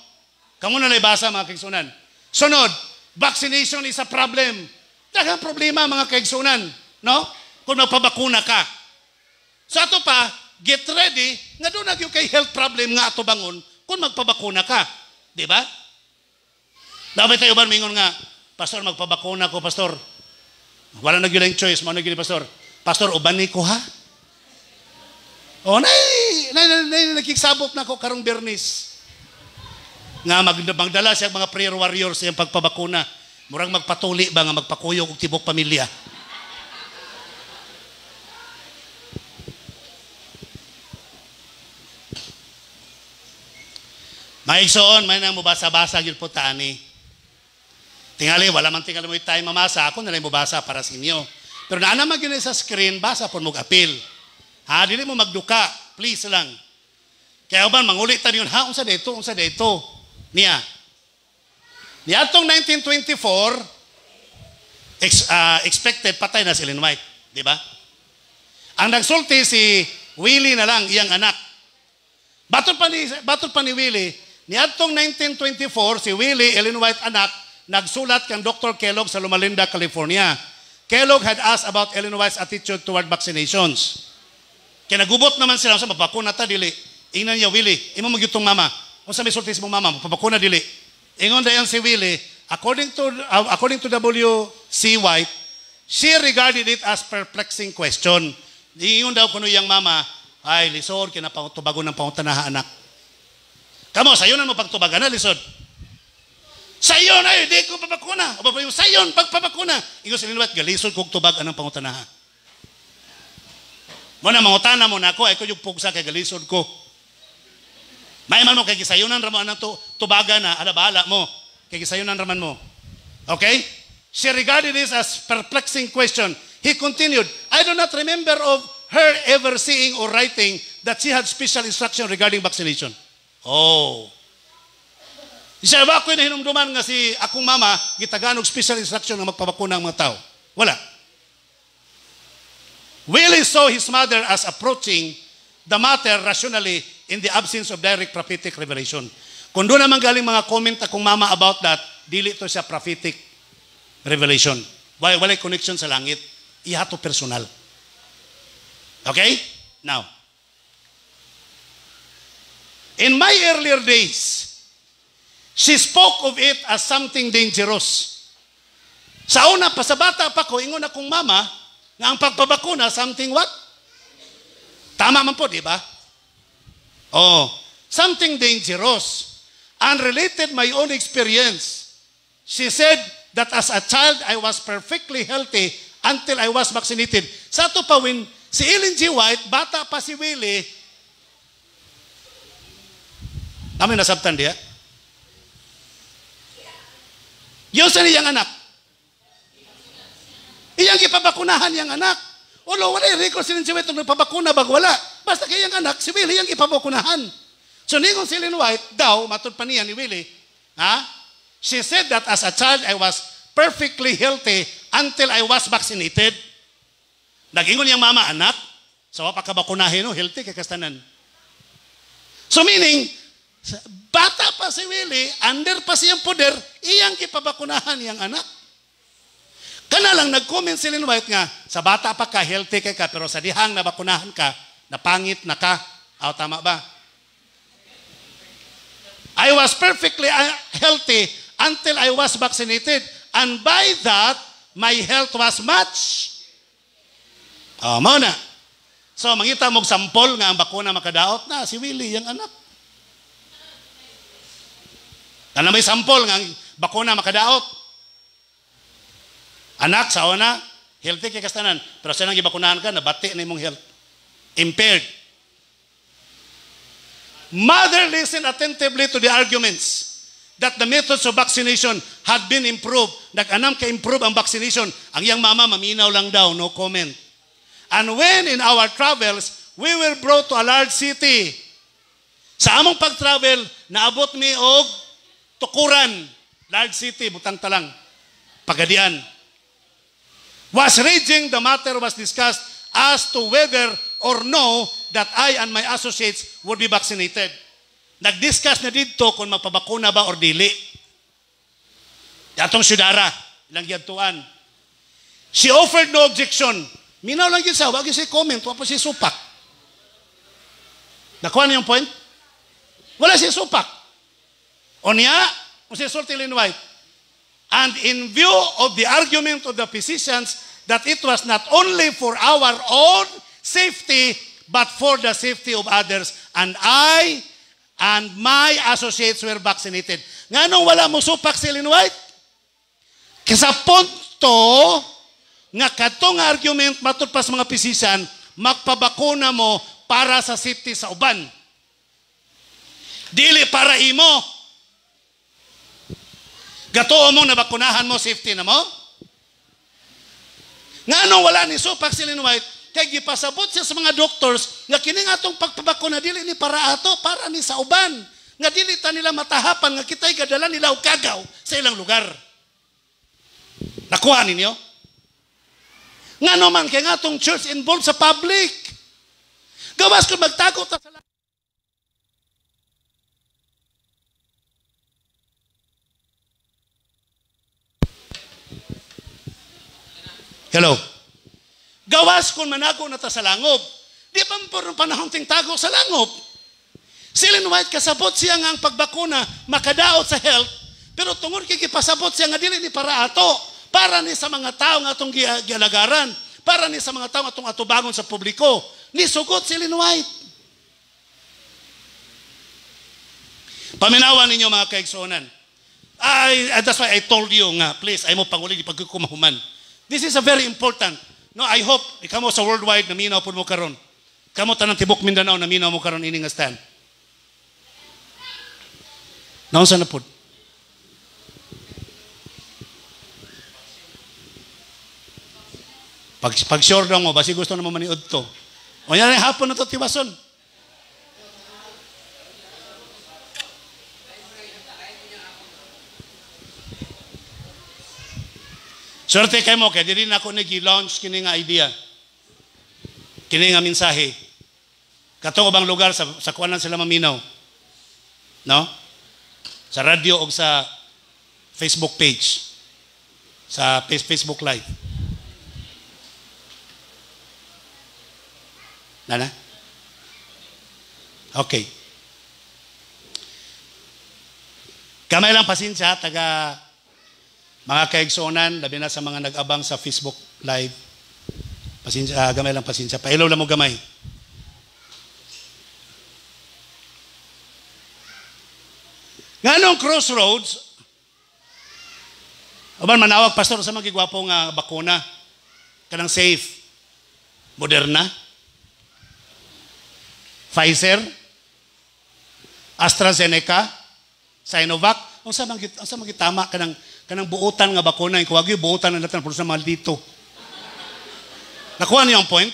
S3: Kamu nalay basa mga kaigsunan. Sunod, vaccination is a problem. Daghang problema mga kaigsunan, no? Kung magpabakuna ka. So ato pa, get ready, nga doon nagyo kay health problem nga ato bangon kung magpabakuna ka. Di ba? Dapat tayo ba mingon nga, Pastor, magpabakuna ko, Pastor. Wala na gyud choice, mo na gyud Pastor. Pastor, uban ni ko ha? O, nakiksabot na ko karong Bernis. Nga magdala siya mga prayer warriors sa pagpabakuna. Murang magpatuli ba nga magpakuyog og tibok pamilya. Maigsoon, may nang mubasa-basa gyud po taani. Tingali, wala man tingali mo tayo mamasa, ako na lang mubasa para sa inyo. Pero naanaman yun sa screen, basa po mag-appeal. Ha, dili mo magduka, please lang. Kaya ba, mangulit tayo yun, ha, unsa dito. Niya atong 1924, expected patay na si Ellen White, di ba? Ang nagsulti si Willie na lang, iyang anak. Batot pa ni Willie, ni atong 1924, si Willie, Ellen White anak, nagsulat kang Dr. Kellogg sa Loma Linda, California. Kellogg had asked about Ellen White's attitude toward vaccinations. Kaya nagubot naman sila, sa mapakuna ta, dili. Ingnan niya, Willie, imo magyutong mama. Kung sa may sultis mong mama, mapakuna, dili. Ingon dayon si Willie, according to W.C. White, she regarded it as perplexing question. Ingon daw kuno yang mama, ay, lisod, kinapatubago ng pangutanaha anak. Kamo, sayonan mo pagtubagan na, lisod. Sayon ay, di ko papakuna. O pa yung sayon, pagpapakuna. Ingon si Ellen White, galisod kong tubagan ng pangutanaha. Muna, mangutana mo na ako, ay ko yung pugsa kay galisod ko. May man mo, kay gisayonan raman ng tubagan na, alabahala mo. Kay gisayonan raman mo. Okay? She regarded this as perplexing question. He continued, I do not remember of her ever seeing or writing that she had special instruction regarding vaccination. Oh. Siya ba ako na hinumduman nga si akong mama, gitaganog special instruction na magpabakuna ang mga tao? Wala. Willie saw his mother as approaching the matter rationally in the absence of direct prophetic revelation. Kung doon naman galing mga comment akong mama about that, dili to siya prophetic revelation. Walay connection sa langit. Ihato personal. Okay? Now, in my earlier days, she spoke of it as something dangerous. Sa una, pa sa bata pa ko, ingon akong mama, nga ang pagpabakuna, something what? Tama man po, di ba? Oh, something dangerous. Unrelated my own experience. She said that as a child, I was perfectly healthy until I was vaccinated. Sa ito pa, when si Ellen G. White, bata pa si Willie, kami nasabtan diya. Yun sa niyang anak. Iyang ipabakunahan yung anak. Ulo, wala yung record si Ellen G. White kung nagpabakuna bag wala. Basta kayang anak, si Willie yung ipabakunahan. So ningon si Ellen White, daw, matod pa niya ni Willie, she said that as a child, I was perfectly healthy until I was vaccinated. Nagingon yung mama, anak, sa wapakabakunahin, healthy kakastanan. So meaning, bata pa si Willie, under pa siyang poder, iyang ipabakunahan yung anak. Kana lang nag-comment si Ellen White nga, sa bata pa ka, healthy ka, pero sa dihang nabakunahan ka, napangit na ka. O, tama ba? I was perfectly healthy until I was vaccinated. And by that, my health was much. Mo na. So, mangita mong sampol nga ang bakuna makadaot na, si Willie, yung anak. Na may sampol nga ang bakuna makadaot. Anak, sa una, healthy kay kastanan. Pero sa nang ibakunahan ka, nabati na imong health. Impaired. Mother listened attentively to the arguments that the methods of vaccination had been improved. Nag-anam ka-improve ang vaccination. Ang iyang mama, maminaw lang daw, no comment. And when in our travels, we were brought to a large city. Sa among pag-travel, naabot mi og tukuran. Large city, butang talang. Pagadian. Was raging, the matter was discussed as to whether or no that I and my associates would be vaccinated. Nag-discuss na dito kung magpabakuna ba or dili. Atong syudara, ilang giadtuan. She offered no objection. Minaw lang yun siya, wag yun siya comment, wag po siya supak. Nakuha niyo yung point? Wala siya supak. O niya, o siya sulti White. And in view of the argument of the physicians that it was not only for our own safety, but for the safety of others. And I and my associates were vaccinated. Nga nung wala mo supak si White? Kasi punto, nga katong argument matod pa sa mga physician, magpabakuna mo para sa safety sa uban. Dili para imo. Gatuo mo na bakunahan mo, safety na mo. Nga nung wala ni supak si White, kaya gipasabot siya sa mga doctors nga kini nga atong pagpabakuna dili ni para ato, para ni sa uban. Nga dili ta nila matahapan nga kita'y gadala nila og kagaw sa ilang lugar. Nakuha ninyo? Nga naman kaya nga atong church involved sa public. Gawas kung magtago ta sa Hello. Gawas kung manago na ta sa langob. Di pa mo panahon ting tago sa langob. Si White kasabot siya nga ang pagbakuna makadaot sa health, pero tungod kay gipasabot siya nga dili ni para ato, para ni sa mga tao nga atong gialagaran, para ni sa mga tao nga atong atubangon sa publiko. Ni sugot si White. Paminawan ninyo mga kaigsuonan. That's why I told you nga, please, ay mo panguli di pagkukumahuman. This is a very important. No, I hope ikaw mo sa worldwide na minaw pud mo karon. Kamo tanang tibok Mindanao na minaw mo karon ini nga stand. Naunsa na pud? Pag sure daw mo, basi gusto na mo maniud to. O yan hapon na to tiwason. Swerte kayo mo, kaya di rin ako nag-launch kini nga idea. Kini nga mensahe. Katong bang lugar sa kuanan sila maminaw. No? Sa radio o sa Facebook page. Sa Facebook Live. Nana? Okay. Kamay lang pasensya, taga mga kaigsuonan, labi na sa mga nag-abang sa Facebook Live. Pasensya, gamay lang pasensya. Pailaw lang mo gamay. Nganong crossroads, aban manawag pastor sa mga gigwapo nga bakuna, kanang safe, Moderna, Pfizer, AstraZeneca, Sinovac, ang sa mga tama kanang buutan nga bakuna, yung kuwag yung buutan na natin, pero sa maldito. Nakuha niyo ang point?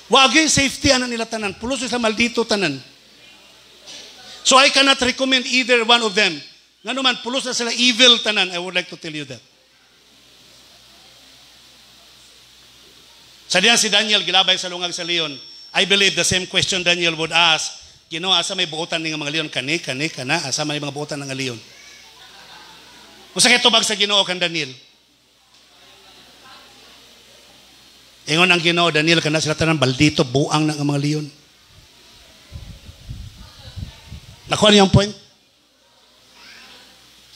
S3: Wag yung safety ano nila tanan, pulos sa maldito tanan. So I cannot recommend either one of them. Nga naman, pulos na sila evil tanan, I would like to tell you that. Sa diyan si Daniel, gilabay sa lungag sa leon, I believe the same question Daniel would ask, Ginoo, asa may buutan ng mga leon, kana, asa may mga buutan ng leon. Usa kay tubag sa Ginoo kan Daniel. Ingon ang Ginoo, Daniel, kana sila tanan baldito, buang ng mga leon. Nakuha niyo ang point?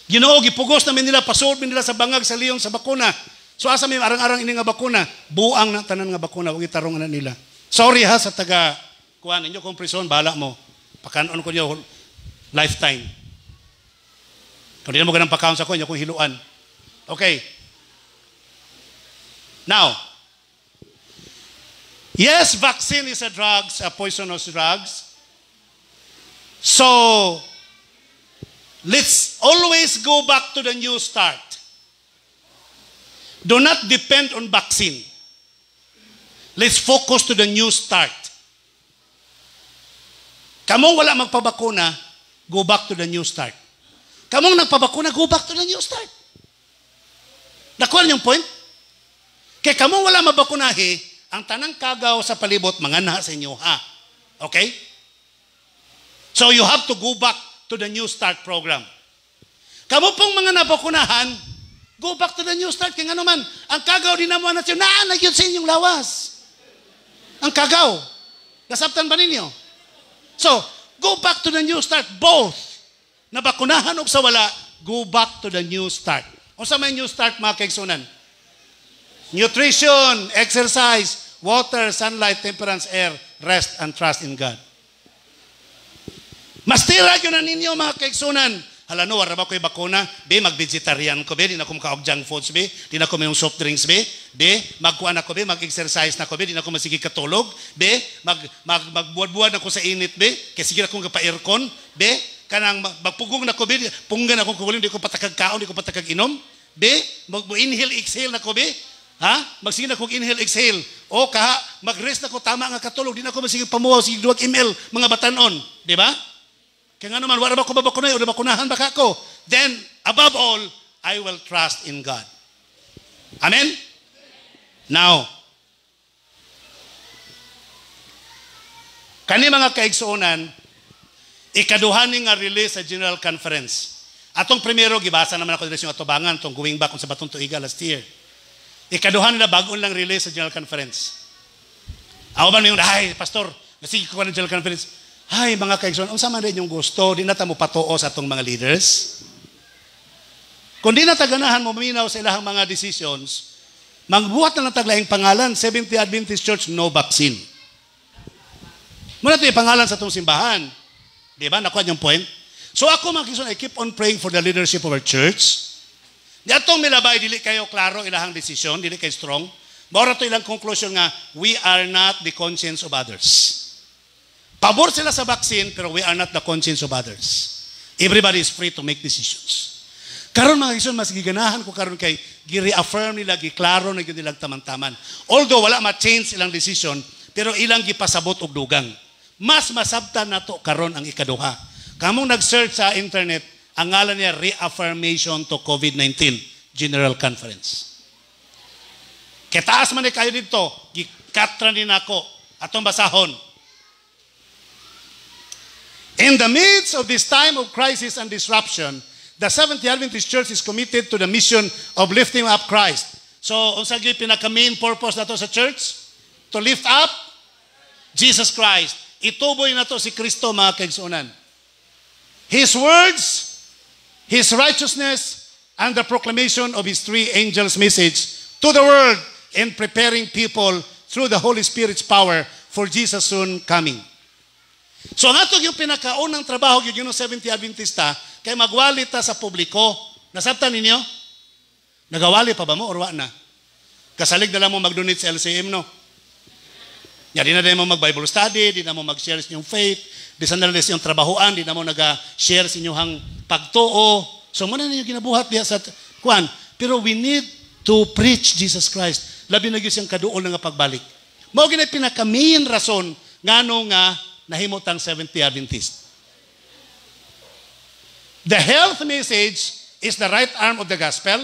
S3: Ginoo, gipugos namin nila, pasold nila sa bangag sa leon sa bakuna. So asa may arang-arang ini nga bakuna, buang na tanan nga bakuna, ug itarong na nila. Sorry ha sa taga kuan ninyo kung prison, bahala mo. Pakanon ko niyo lifetime. Kung di mo ganang pakaon sa ko, niyo kung hiluan. Okay. Now, yes, vaccine is a poisonous drugs. So, let's always go back to the new start. Do not depend on vaccine. Let's focus to the new start. Kamong wala magpabakuna, go back to the new start. Kamong nagpabakuna, go back to the new start. Nakuha niyong point? Kaya kamong wala mabakunahi, ang tanang kagaw sa palibot, mangana sa inyo, ha? Okay? So you have to go back to the new start program. Kamo pong mga nabakunahan, go back to the new start. Kaya nga naman, ang kagaw din naman natin, naanag yun sa inyong lawas. Ang kagaw. Nasabtan ba ninyo? So, go back to the new start. Both. Nabakunahan o sa wala, go back to the new start. O sa may new start, mga kaigsunan? Nutrition, exercise, water, sunlight, temperance, air, rest, and trust in God. Mas tira yun na ninyo, mga kaigsunan. Hala no, wala ba ko'y bakuna? Be, mag-vegetarian ko, be. Di na ko makaog junk foods, be. Di na ko mayong soft drinks, be. Be, magkuhan ako, be. Mag-exercise na ko, be. Di na ko masigi katulog. Be, magbuwad-buwad ako sa init, be. Kaya sige na kong kapa-aircon, be. Kanang magpugong na ko, be. Punggan akong kukulim, di ko patakag kaon, di ko patakag inom. Be, mag-inhale, exhale na ko, be. Ha? Magsige na kong inhale, exhale. O kaha, mag-rest na ko, tama nga katulog. Di na ko masigi pamuwaw, sige 2 ml, mga batanon. Di ba? Kaya nga naman, wala ba ko babakunay o nabakunahan ba ka ako? Then, above all, I will trust in God. Amen? Now, kani mga kaigsuonan, ikaduhan nga release sa General Conference. Atong primero, gibasa naman ako dito yung atubangan, itong going back kung sa Batong Tuiga last year. Ikaduhan na bagoon lang release sa General Conference. Ako ba yung, ay, Pastor, nasige ko na General Conference. Hay, mga kaigsoon, unsa man rin yung gusto, di na ta mo patuo sa atong mga leaders. Kung di na taganahan mo maminaw sa ilahang mga decisions, magbuhat na lang taglaing pangalan, Seventh Adventist Church, no vaccine. Muna ito yung pangalan sa atong simbahan. Di ba? Nakuha niyong point. So ako, mga kaigsoon, I keep on praying for the leadership of our church. Di atong milabay, dili kayo klaro ilahang decision, dili kayo strong. Maura ito ilang conclusion nga, we are not the conscience of others. Pabor sila sa vaccine, pero we are not the conscience of others. Everybody is free to make decisions. Karon mga kaigsoon, mas giganahan ko karon kay gi-reaffirm nila, giklaro na nilang taman-taman. Although wala ma-change ilang decision, pero ilang gipasabot og dugang. Mas masabtan nato karon ang ikaduha. Kamong nag-search sa internet, ang ngalan niya Reaffirmation to COVID-19 General Conference. Kitaas man kayo dito, gikatra din ako atong basahon. In the midst of this time of crisis and disruption, the Seventh Adventist Church is committed to the mission of lifting up Christ. So, unsa gyud pinaka-main purpose nato sa church? To lift up Jesus Christ. Ituboy nato si Kristo, mga kaigsuonan. His words, His righteousness, and the proclamation of His 3 angels' message to the world in preparing people through the Holy Spirit's power for Jesus' soon coming. So nga ito yung pinakaunang trabaho yung Seventh Adventista kay magwali ta sa publiko. Nasabtan ninyo? Nagawali pa ba mo or wa na? Kasalig na lang mo mag-donate sa LCM, no? Ya, di na mo mag-Bible study, di na mo mag-share sa inyong faith, di na lang sa inyong trabahoan, di na mo nag-share sa inyong pagtuo. So muna na yung ginabuhat diya sa kuan. Pero we need to preach Jesus Christ. Labi na yun siyang kaduol nga pagbalik. Mao gina pinaka-main rason ngano nga nahimutang Seventh Adventist. The health message is the right arm of the gospel,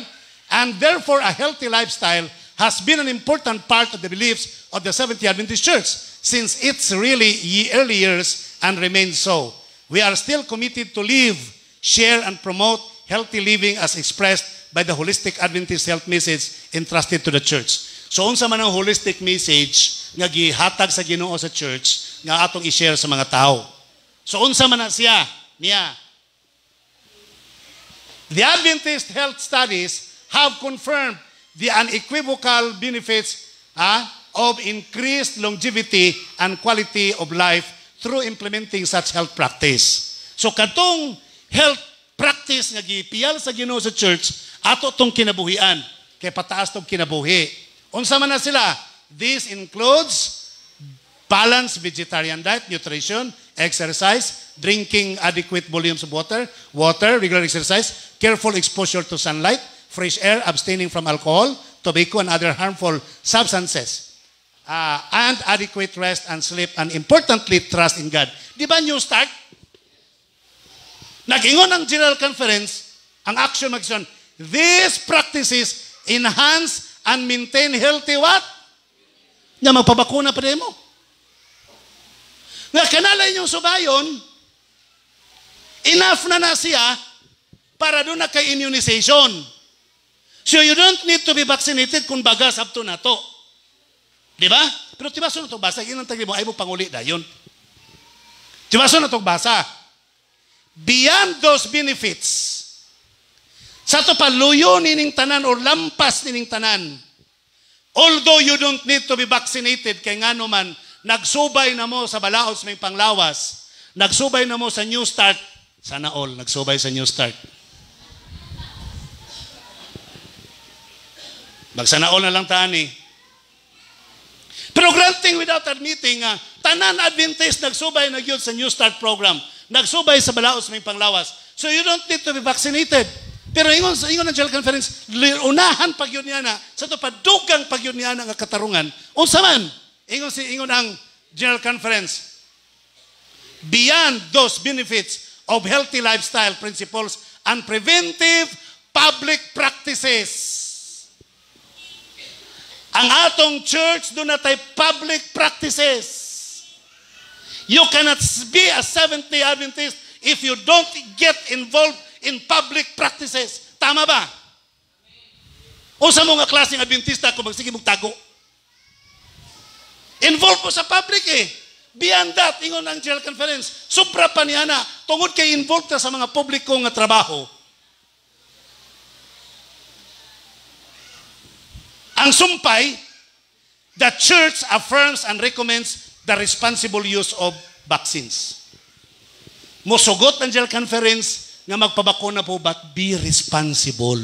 S3: and therefore a healthy lifestyle has been an important part of the beliefs of the Seventh Adventist Church since its really early years and remains so. We are still committed to live, share, and promote healthy living as expressed by the holistic Adventist health message entrusted to the church. So unsa man ang holistic message nga gihatag sa Ginoo sa church nga atong i-share sa mga tao. So unsa man na siya niya. The Adventist health studies have confirmed the unequivocal benefits of increased longevity and quality of life through implementing such health practice. So katong health practice nga gipiyal sa Ginoo sa church ato tong kinabuhian kay pataas tong kinabuhi. Unsa man na sila? This includes balanced vegetarian diet, nutrition, exercise, drinking adequate volumes of water, regular exercise, careful exposure to sunlight, fresh air, abstaining from alcohol, tobacco, and other harmful substances. and adequate rest and sleep, and importantly, trust in God. Di ba New Start? Nag-ingon ang General Conference, ang action mag-action, these practices enhance and maintain healthy what? Nga magpabakuna pa rin mo. Nga kanalay yung subayon, enough na siya para doon na kay immunization. So you don't need to be vaccinated kung bagas up to na to. Di ba? Pero tibaso na itong basa. Yun ang tagli mo, ay mo panguli na yun. Tibaso na itong basa. Beyond those benefits, sa ito paluyo nining tanan or lampas nining tanan, although you don't need to be vaccinated, kay nga naman, nagsubay na mo sa balaod sa may panglawas, nagsubay na mo sa New Start, sana all, nagsubay sa New Start. Magsana all na lang tani. Pero granting without admitting, tanan Adventist nagsubay na yun sa New Start program. Nagsubay sa balaos may panglawas. So you don't need to be vaccinated. Pero ingon ang General Conference, unahan pag yun niya na, sa ito padugang pag yun niya na nga katarungan, unsa man, ingon ang General Conference, beyond those benefits of healthy lifestyle principles and preventive public practices. Ang atong church, doon na tayo public practices. You cannot be a Seventh-day Adventist if you don't get involved in public practices. Tama ba? O sa mga klaseng Adventista, kung magsige magtago. Involved po sa public eh. Beyond that, ingon ang General Conference, sobra pa niya na, tungod kay involved sa mga publiko nga trabaho. Ang sumpay, the church affirms and recommends the responsible use of vaccines. Musugot ang General Conference nga magpabakuna po, but be responsible.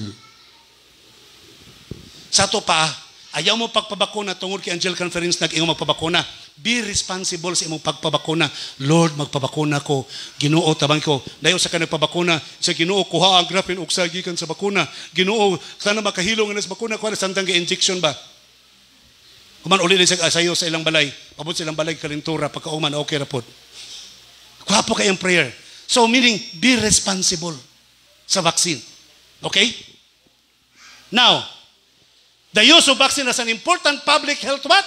S3: Sa to pa, ayaw mo pagpabakuna tungod kay General Conference nag-ingon magpabakuna. Be responsible sa imong pagpabakuna. Lord, magpabakuna ko. Ginoo, tabang ko. Dayo sa ka nagpabakuna, sa Ginoo, kuha ang grapin uksa gikan sa bakuna. Ginoo, sana makahilo nga sa bakuna, kuha na sandang injection ba? Kuman uli din sa asayo sa ilang balay. Pabot sa ilang balay, kalintura, pagkauman, okay rapod. Kuha po kayong prayer. So, meaning, be responsible sa vaccine. Okay? Now, the use of vaccine as an important public health what?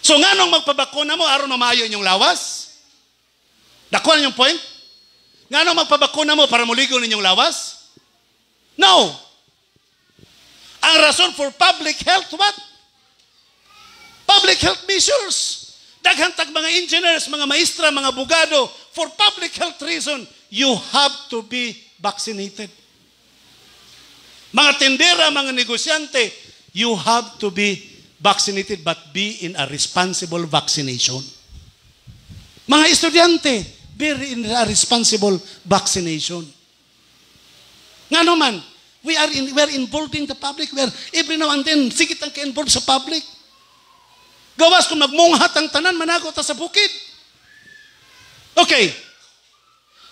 S3: So nga nung magpabakuna mo, aron mamayo inyong lawas? Nakuha ninyong point? Nga nung magpabakuna mo para muligo ninyong lawas? No. Ang rason for public health what? Public health measures. Daghantag mga engineers, mga maestra, mga abogado, for public health reason, you have to be vaccinated. Mga tendera, mga negosyante, you have to be vaccinated but be in a responsible vaccination. Mga estudyante, be in a responsible vaccination. Nga naman, we are involved in the public. We are every now and then, sigit ang ka-involved sa public. Gawas kung magmunghat ang tanan, managot sa bukid. Okay.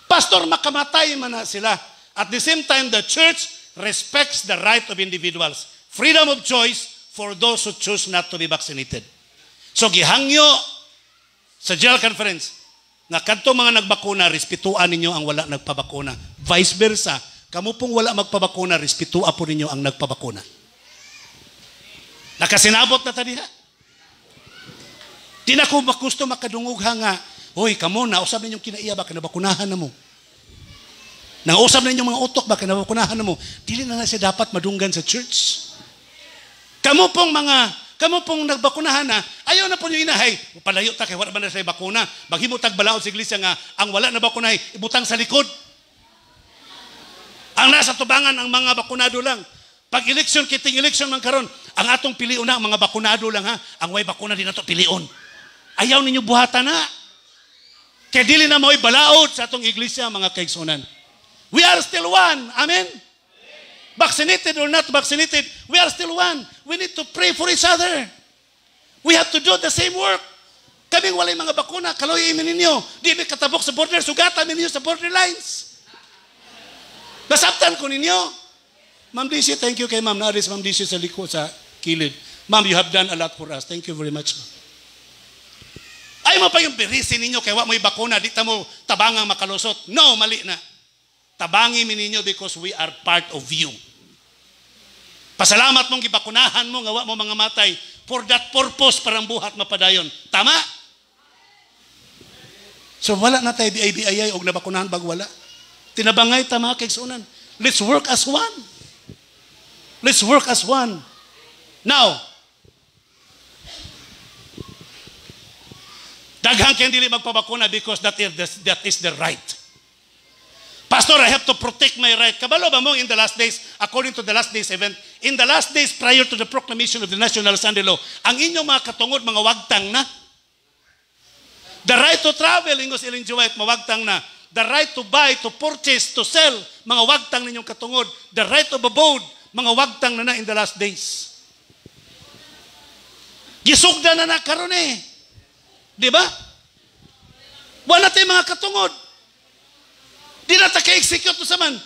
S3: Pastor, makamatay man na sila. At the same time, the church respects the right of individuals. Freedom of choice for those who choose not to be vaccinated. So, gihangyo sa General Conference na kadto mga nagbakuna, respetuan ninyo ang wala nagpabakuna. Vice versa, kamo pong wala magpabakuna, respetuan po ninyo ang nagpabakuna. Nakasinabot na tadiha. Di na ko gusto makadungog nga, hoy, kamo na, usab ninyong kinaiya, baka nabakunahan na mo. Nang usab ninyong mga utok, baka nabakunahan na mo. Dili na siya dapat madunggan sa church. Kamu pong nagbakunahan na, ayaw na po nyo inahay, palayo ta kay wala ba na sa bakuna, maghimo tagbalaod sa iglesia nga, ang wala na bakunahay, ibutang sa likod. Ang nasa tubangan ang mga bakunado lang. Pag eleksyon, kiting eleksyon man karon, ang atong piliun na, ang mga bakunado lang ha, ang way bakuna din nato piliun. Ayaw ninyo buhatan na. Kaya dili na mo'y balaod sa atong iglesia, mga kaigsunan. We are still one. Amen? Vaccinated or not vaccinated, we are still one. We need to pray for each other. We have to do the same work. Kaming walay mga bakuna, kaloy imin ninyo. Di may katabok sa border, sugatan ninyo sa border lines. Nasabtan ko ninyo. Ma'am DC, thank you kay Ma'am Naris, Ma'am DC sa liko sa kilid. Ma'am, you have done a lot for us. Thank you very much. Ay mo pa yung birisin ninyo kaya wa mo bakuna, di ta mo tabangang makalusot. No, mali na. Tabangi mi ninyo because we are part of you. Pasalamat mong gibakunahan mo nga wa mo mga matay for that purpose parang buhat mapadayon. Tama? So wala na tayo biay og nabakunahan bag wala. Tinabangay tama kay sunan. Let's work as one. Let's work as one. Now, daghang kay dili magpabakuna because that is the right. Pastor, I have to protect my right. Kabalo ba mo in the last days, according to the last days event, in the last days prior to the proclamation of the National Sunday Law, ang inyong mga katungod, mga wagtang na. The right to travel, ingos Ellen G. White, mawagtang na. The right to buy, to purchase, to sell, mga wagtang ninyong katungod. The right of abode, mga wagtang na in the last days. Gisugda na karon eh. Di ba? Wala tayong mga katungod. Di na ta ka-execute to saman.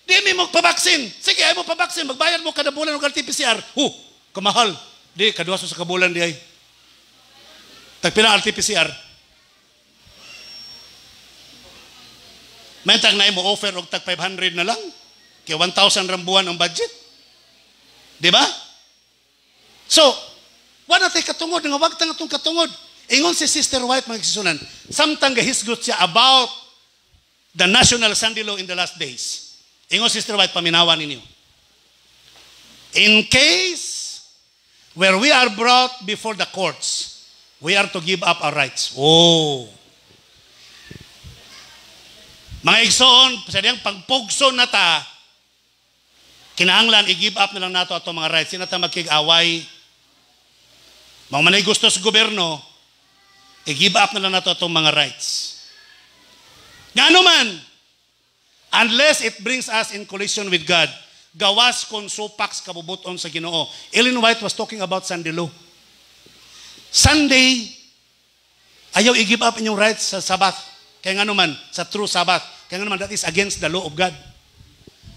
S3: Di mo magpabaksin. Sige, ay mo pabaksin. Magbayad mo kada bulan ng RT-PCR. Kamahal. Di, kaduwaso sa kabulan di ay. Tagpila RT-PCR. May tag na mo offer og tag 500 na lang. Kaya 1,000 rambuan ang budget. Di ba? So, wala tayo katungod. Nga wag tang itong katungod. Ingon si Sister White mga kisunan. Samtang gahisgot siya about the National Sunday Law in the last days. Ingon Sister White, paminawa ninyo. In case where we are brought before the courts, we are to give up our rights. Mga igsoon, sa diyang pagpugso na ta, kinahanglan, i-give up na lang nato ato mga rights. Sina ta magkig-away. Mga manay gusto sa gobyerno, i-give up na lang nato ato mga rights. Ngano man, unless it brings us in collision with God, gawas kon supaks kabubuton sa Ginoo. Ellen White was talking about Sunday law. Sunday, ayaw i-give up inyong rights sa Sabbath. Kaya ngano man, sa true Sabbath. Kaya ngano man, that is against the law of God.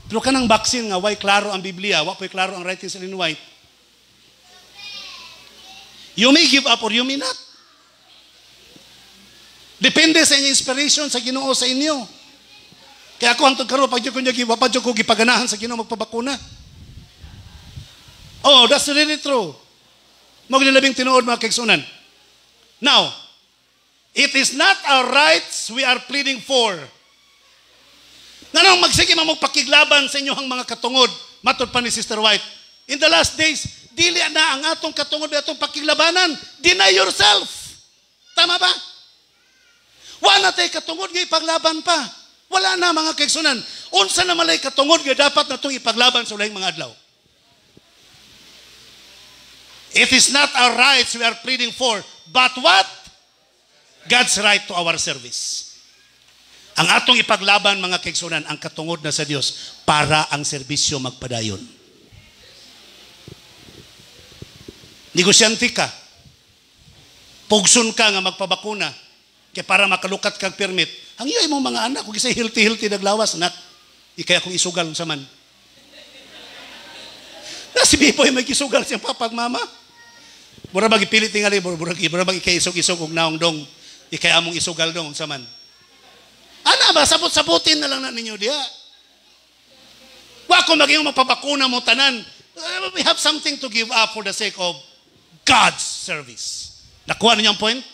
S3: Pero kanang baksin nga, why klaro ang Biblia, why klaro ang writings Ellen White. You may give up or you may not. Depende sa inyong inspiration sa Ginoo sa inyo. Kaya ako hantod karon pag ko gipaganahan sa Ginoo magpabakuna. Oh, that's really true. Maglilabing tinuod mga kaigsunan. Now, it is not our rights we are pleading for. Nanong magsige magpakiglaban sa inyong mga katungod, matod pa ni Sister White. In the last days, dili na ang atong katungod atong pakiglabanan. Deny yourself. Tama ba? Wala tayo katungod nga ipaglaban pa. Wala na mga kaigsunan. Unsa na malay katungod nga dapat na itong ipaglaban sa ulahing mga adlaw. It is not our rights we are pleading for, but what? God's right to our service. Ang atong ipaglaban mga kaigsunan, ang katungod na sa Dios para ang serbisyo magpadayon. Negosyante ka. Pugson ka nga magpabakuna. Kaya para makalukat kag permit, ang iyo mong mga anak, kung isa'y hilti-hilti naglawas, anak, ikaya kung isugal sa man. Si Bipoy may kisugal siyang papag mama. Mura magipilit tingali, mura bag ikay isog-isog og naong dong, ikaya among isugal dong sa man. Ana ba, sabot-sabutin na lang na ninyo diya. Wa ko maging magpabakuna mo tanan. We have something to give up for the sake of God's service. Nakuha niyo ang point?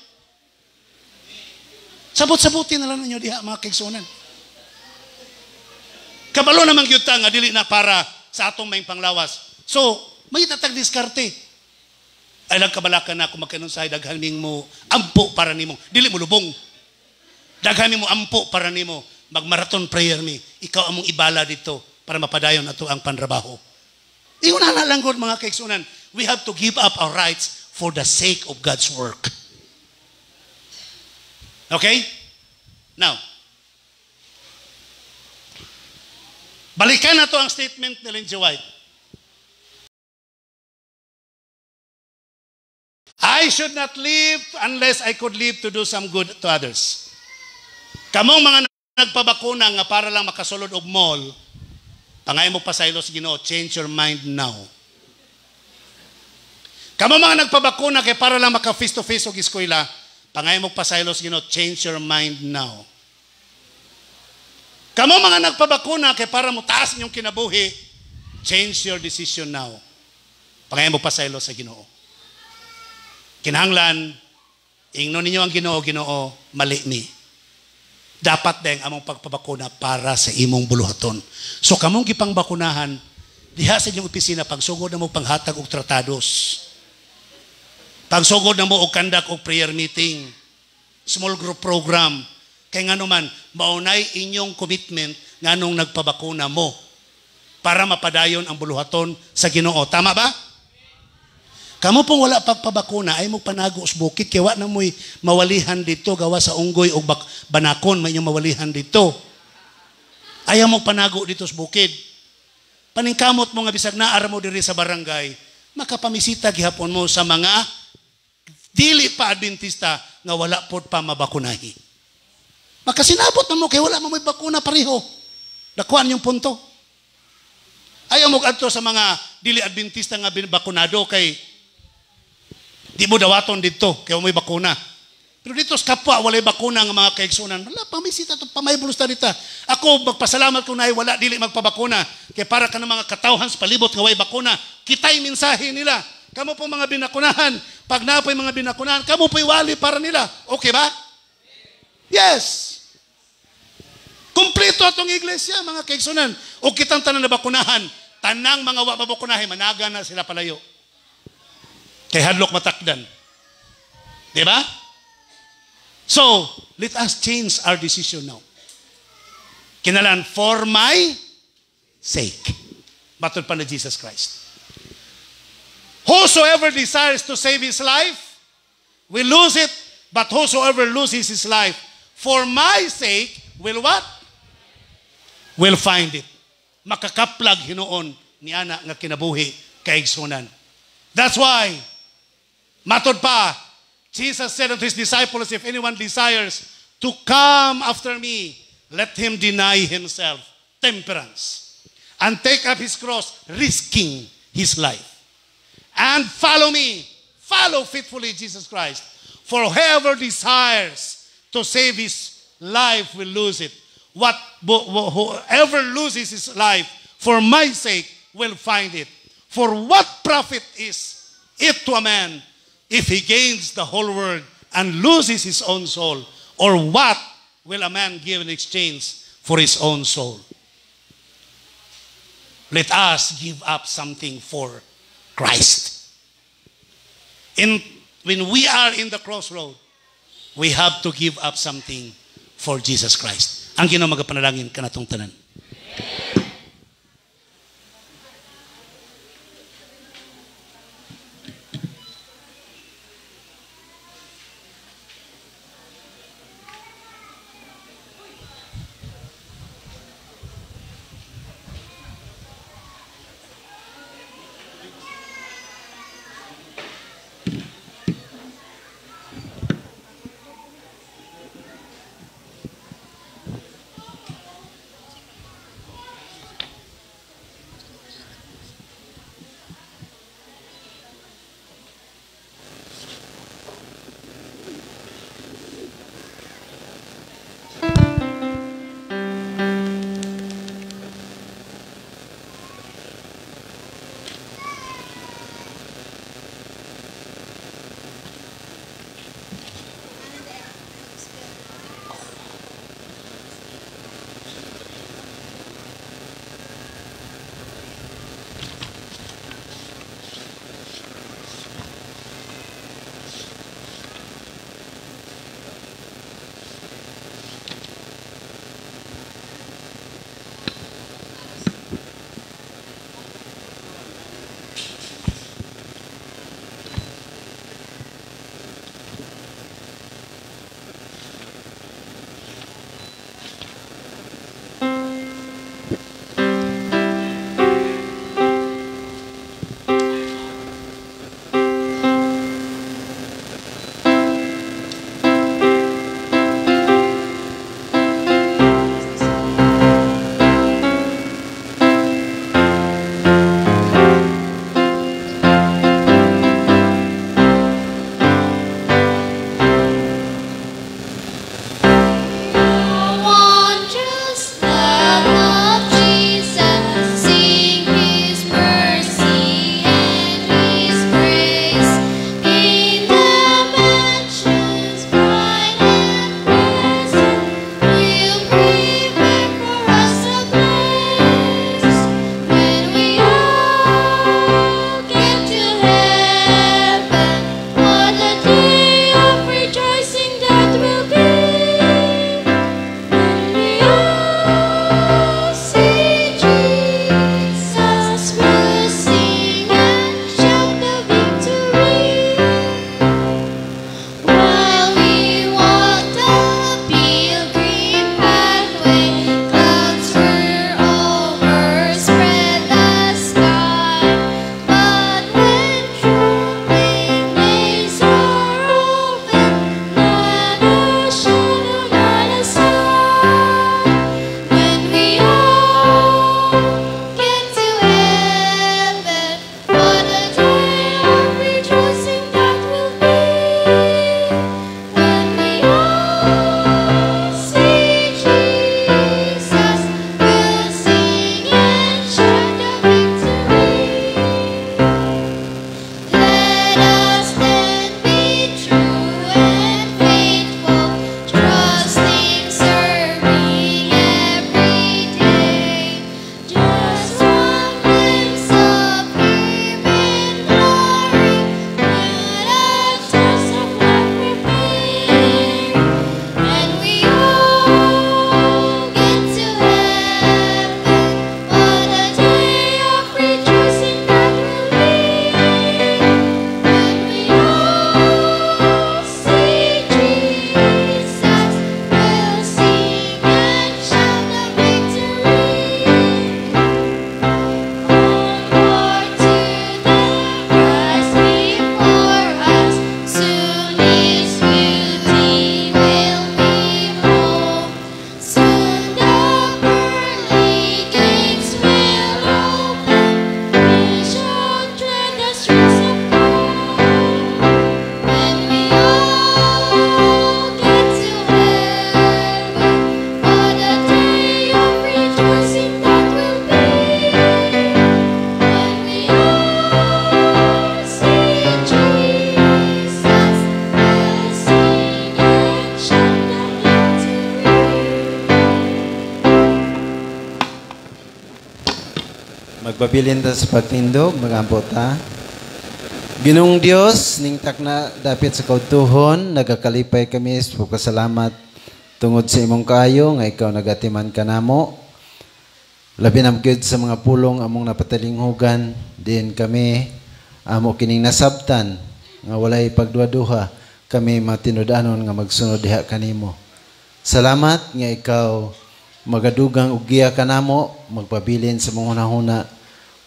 S3: Sabot-sabutin na lang ninyo diha mga kaigsunan. Kabalo namang gyud ta nga dili na para sa atong may panglawas. So, may tatag diskarte. Ay nagkabalakan na ako magkanunsahay daghang ning mo ampo para nimo. Dili mo lubong. Daghang nimo ampo para nimo. Mag-marathon prayer mi. Ikaw among ibala dito para mapadayon ato ang panrabaho. Ingon na lang gud mga kaigsunan. We have to give up our rights for the sake of God's work. Okay? Now, balikan na to ang statement ni Ellen G. White. I should not live unless I could live to do some good to others. Kamong mga nagpabakuna nga para lang makasulod og mall, pangay mo pasaylo sa Ginoo, change your mind now. Kamo mga nagpabakuna kay para lang maka face to face og eskwela, pangay mo pasaylos Ginoo, change your mind now. Kamo mga nagpabakuna kay para mo taas inyong kinabuhi, change your decision now. Pangay mo pasaylos sa Ginoo. Kinahanglan ingnon ninyo ang Ginoo, Ginoo, mali ni. Dapat deng among pagpabakuna para sa imong buluhaton. So kamong gipang bakunahan, diha sa inyong opisina pagsugod na mo panghatag og tratados. Pagsugod na mo og kandak og prayer meeting, small group program, kay ngano man maunay inyong commitment nganong nagpabakuna mo para mapadayon ang buluhaton sa Ginoo. Tama ba? Kamu pong wala pagpabakuna ay mo panago sa bukid kaya wa na mo'y mawalihan dito gawa sa unggoy o banakon may inyong mawalihan dito. Ayaw mo panago dito sa bukid. Paningkamot mo nga bisag naara mo diri sa barangay, makapamisita gihapon mo sa mga dili pa Adventista nga wala pod pa mabakunahi. Makasinabot na mo kay wala mo may bakuna pareho. Dakuan yung punto. Ayaw mo adto sa mga dili Adventista nga bakunado kay di mo dawaton dito kay may bakuna. Pero dito sa kapwa walay bakuna nga mga kaigsunan. Wala pamisita to pamaybulos ta dita. Ako magpasalamat ko na wala dili magpabakuna kay para ka ng mga katawhan sa palibot nga way bakuna. Kitay mensahe nila. Kamo po mga binakunahan, pag napoy mga binakunahan, kamo po'y wali para nila. Okay ba? Yes. Kompleto atong iglesia, mga kaigsunan. O kitang tanan na bakunahan, tanang mga wababakunahin, managa na sila palayo. Kay hadlok matakdan. Diba? So, let us change our decision now. Kinalan, for my sake. Matod pa na Jesus Christ. Whosoever desires to save his life will lose it, but whosoever loses his life for my sake will what? Will find it. Makakaplag hinoon ni ana nga kinabuhi kaigsunan. That's why, matod pa, Jesus said unto his disciples, if anyone desires to come after me, let him deny himself, temperance, and take up his cross, risking his life. And follow me. Follow faithfully Jesus Christ. For whoever desires to save his life will lose it. Whoever loses his life for my sake will find it. For what profit is it to a man if he gains the whole world and loses his own soul? Or what will a man give in exchange for his own soul? Let us give up something for Christ. When we are in the crossroad, we have to give up something for Jesus Christ. Ang Ginoo magapanalangin kanatong tanan.
S4: Magpabilin ta sa pagtindog, magampot ta. Ginong Dios, ning takna dapit sa kautuhon, nagakalipay kami sa pagkasalamat tungod sa imong kaayo nga ikaw nagatiman kanamo. Labi na gyud sa mga pulong among napatalinghugan, din kami amo kining nasabtan nga walay pagduha-duha, kami matinud-anon nga magsunod diha kanimo. Salamat nga ikaw magadugang ug giya kanamo, magpabilin sa mga hunahuna,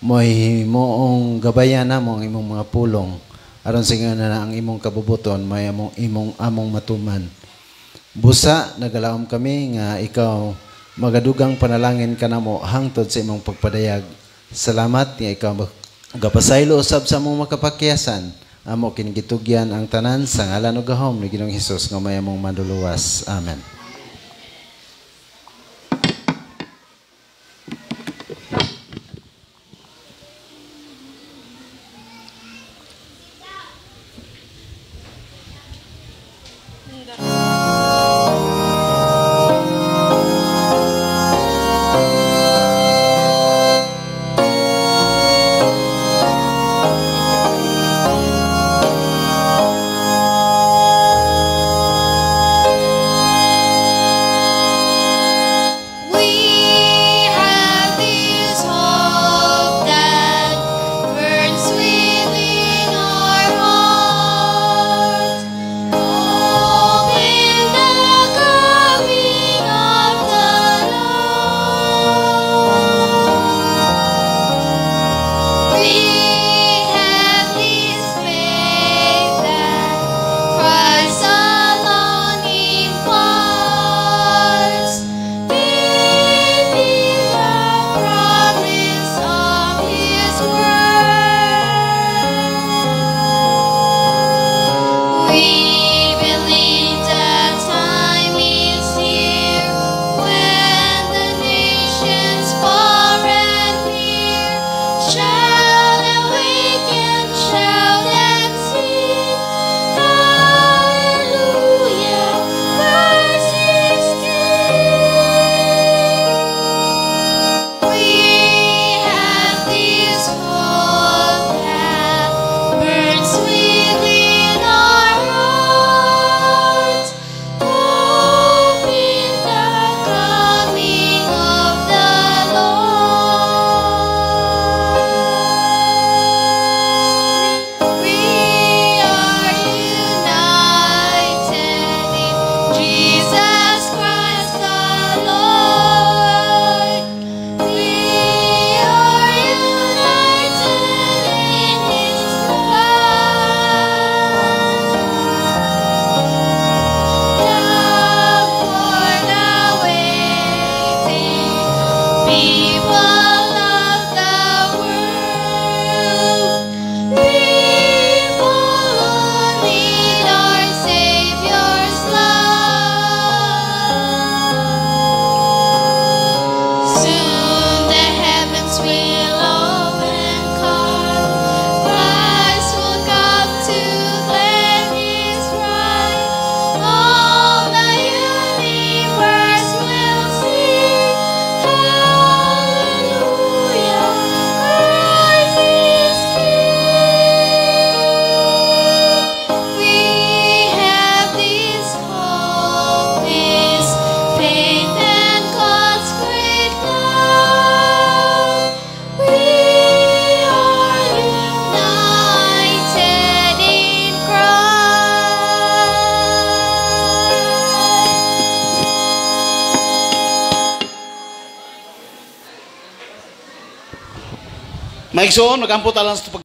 S4: mo'y moong gabayan namo ang imong mga pulong aron sa na ang imong kabubuton may among matuman. Busa nagalaom kami nga ikaw magadugang panalangin kanamo hangtod sa imong pagpadayag. Salamat nga ikaw gapasaylo usab sa among makapakyasan, amo kinigitugyan ang tanan sa ngalan ug gahom ni Ginoong Hesus nga may among manluluwas. Amen.
S3: Maigsoon, magampot alang sa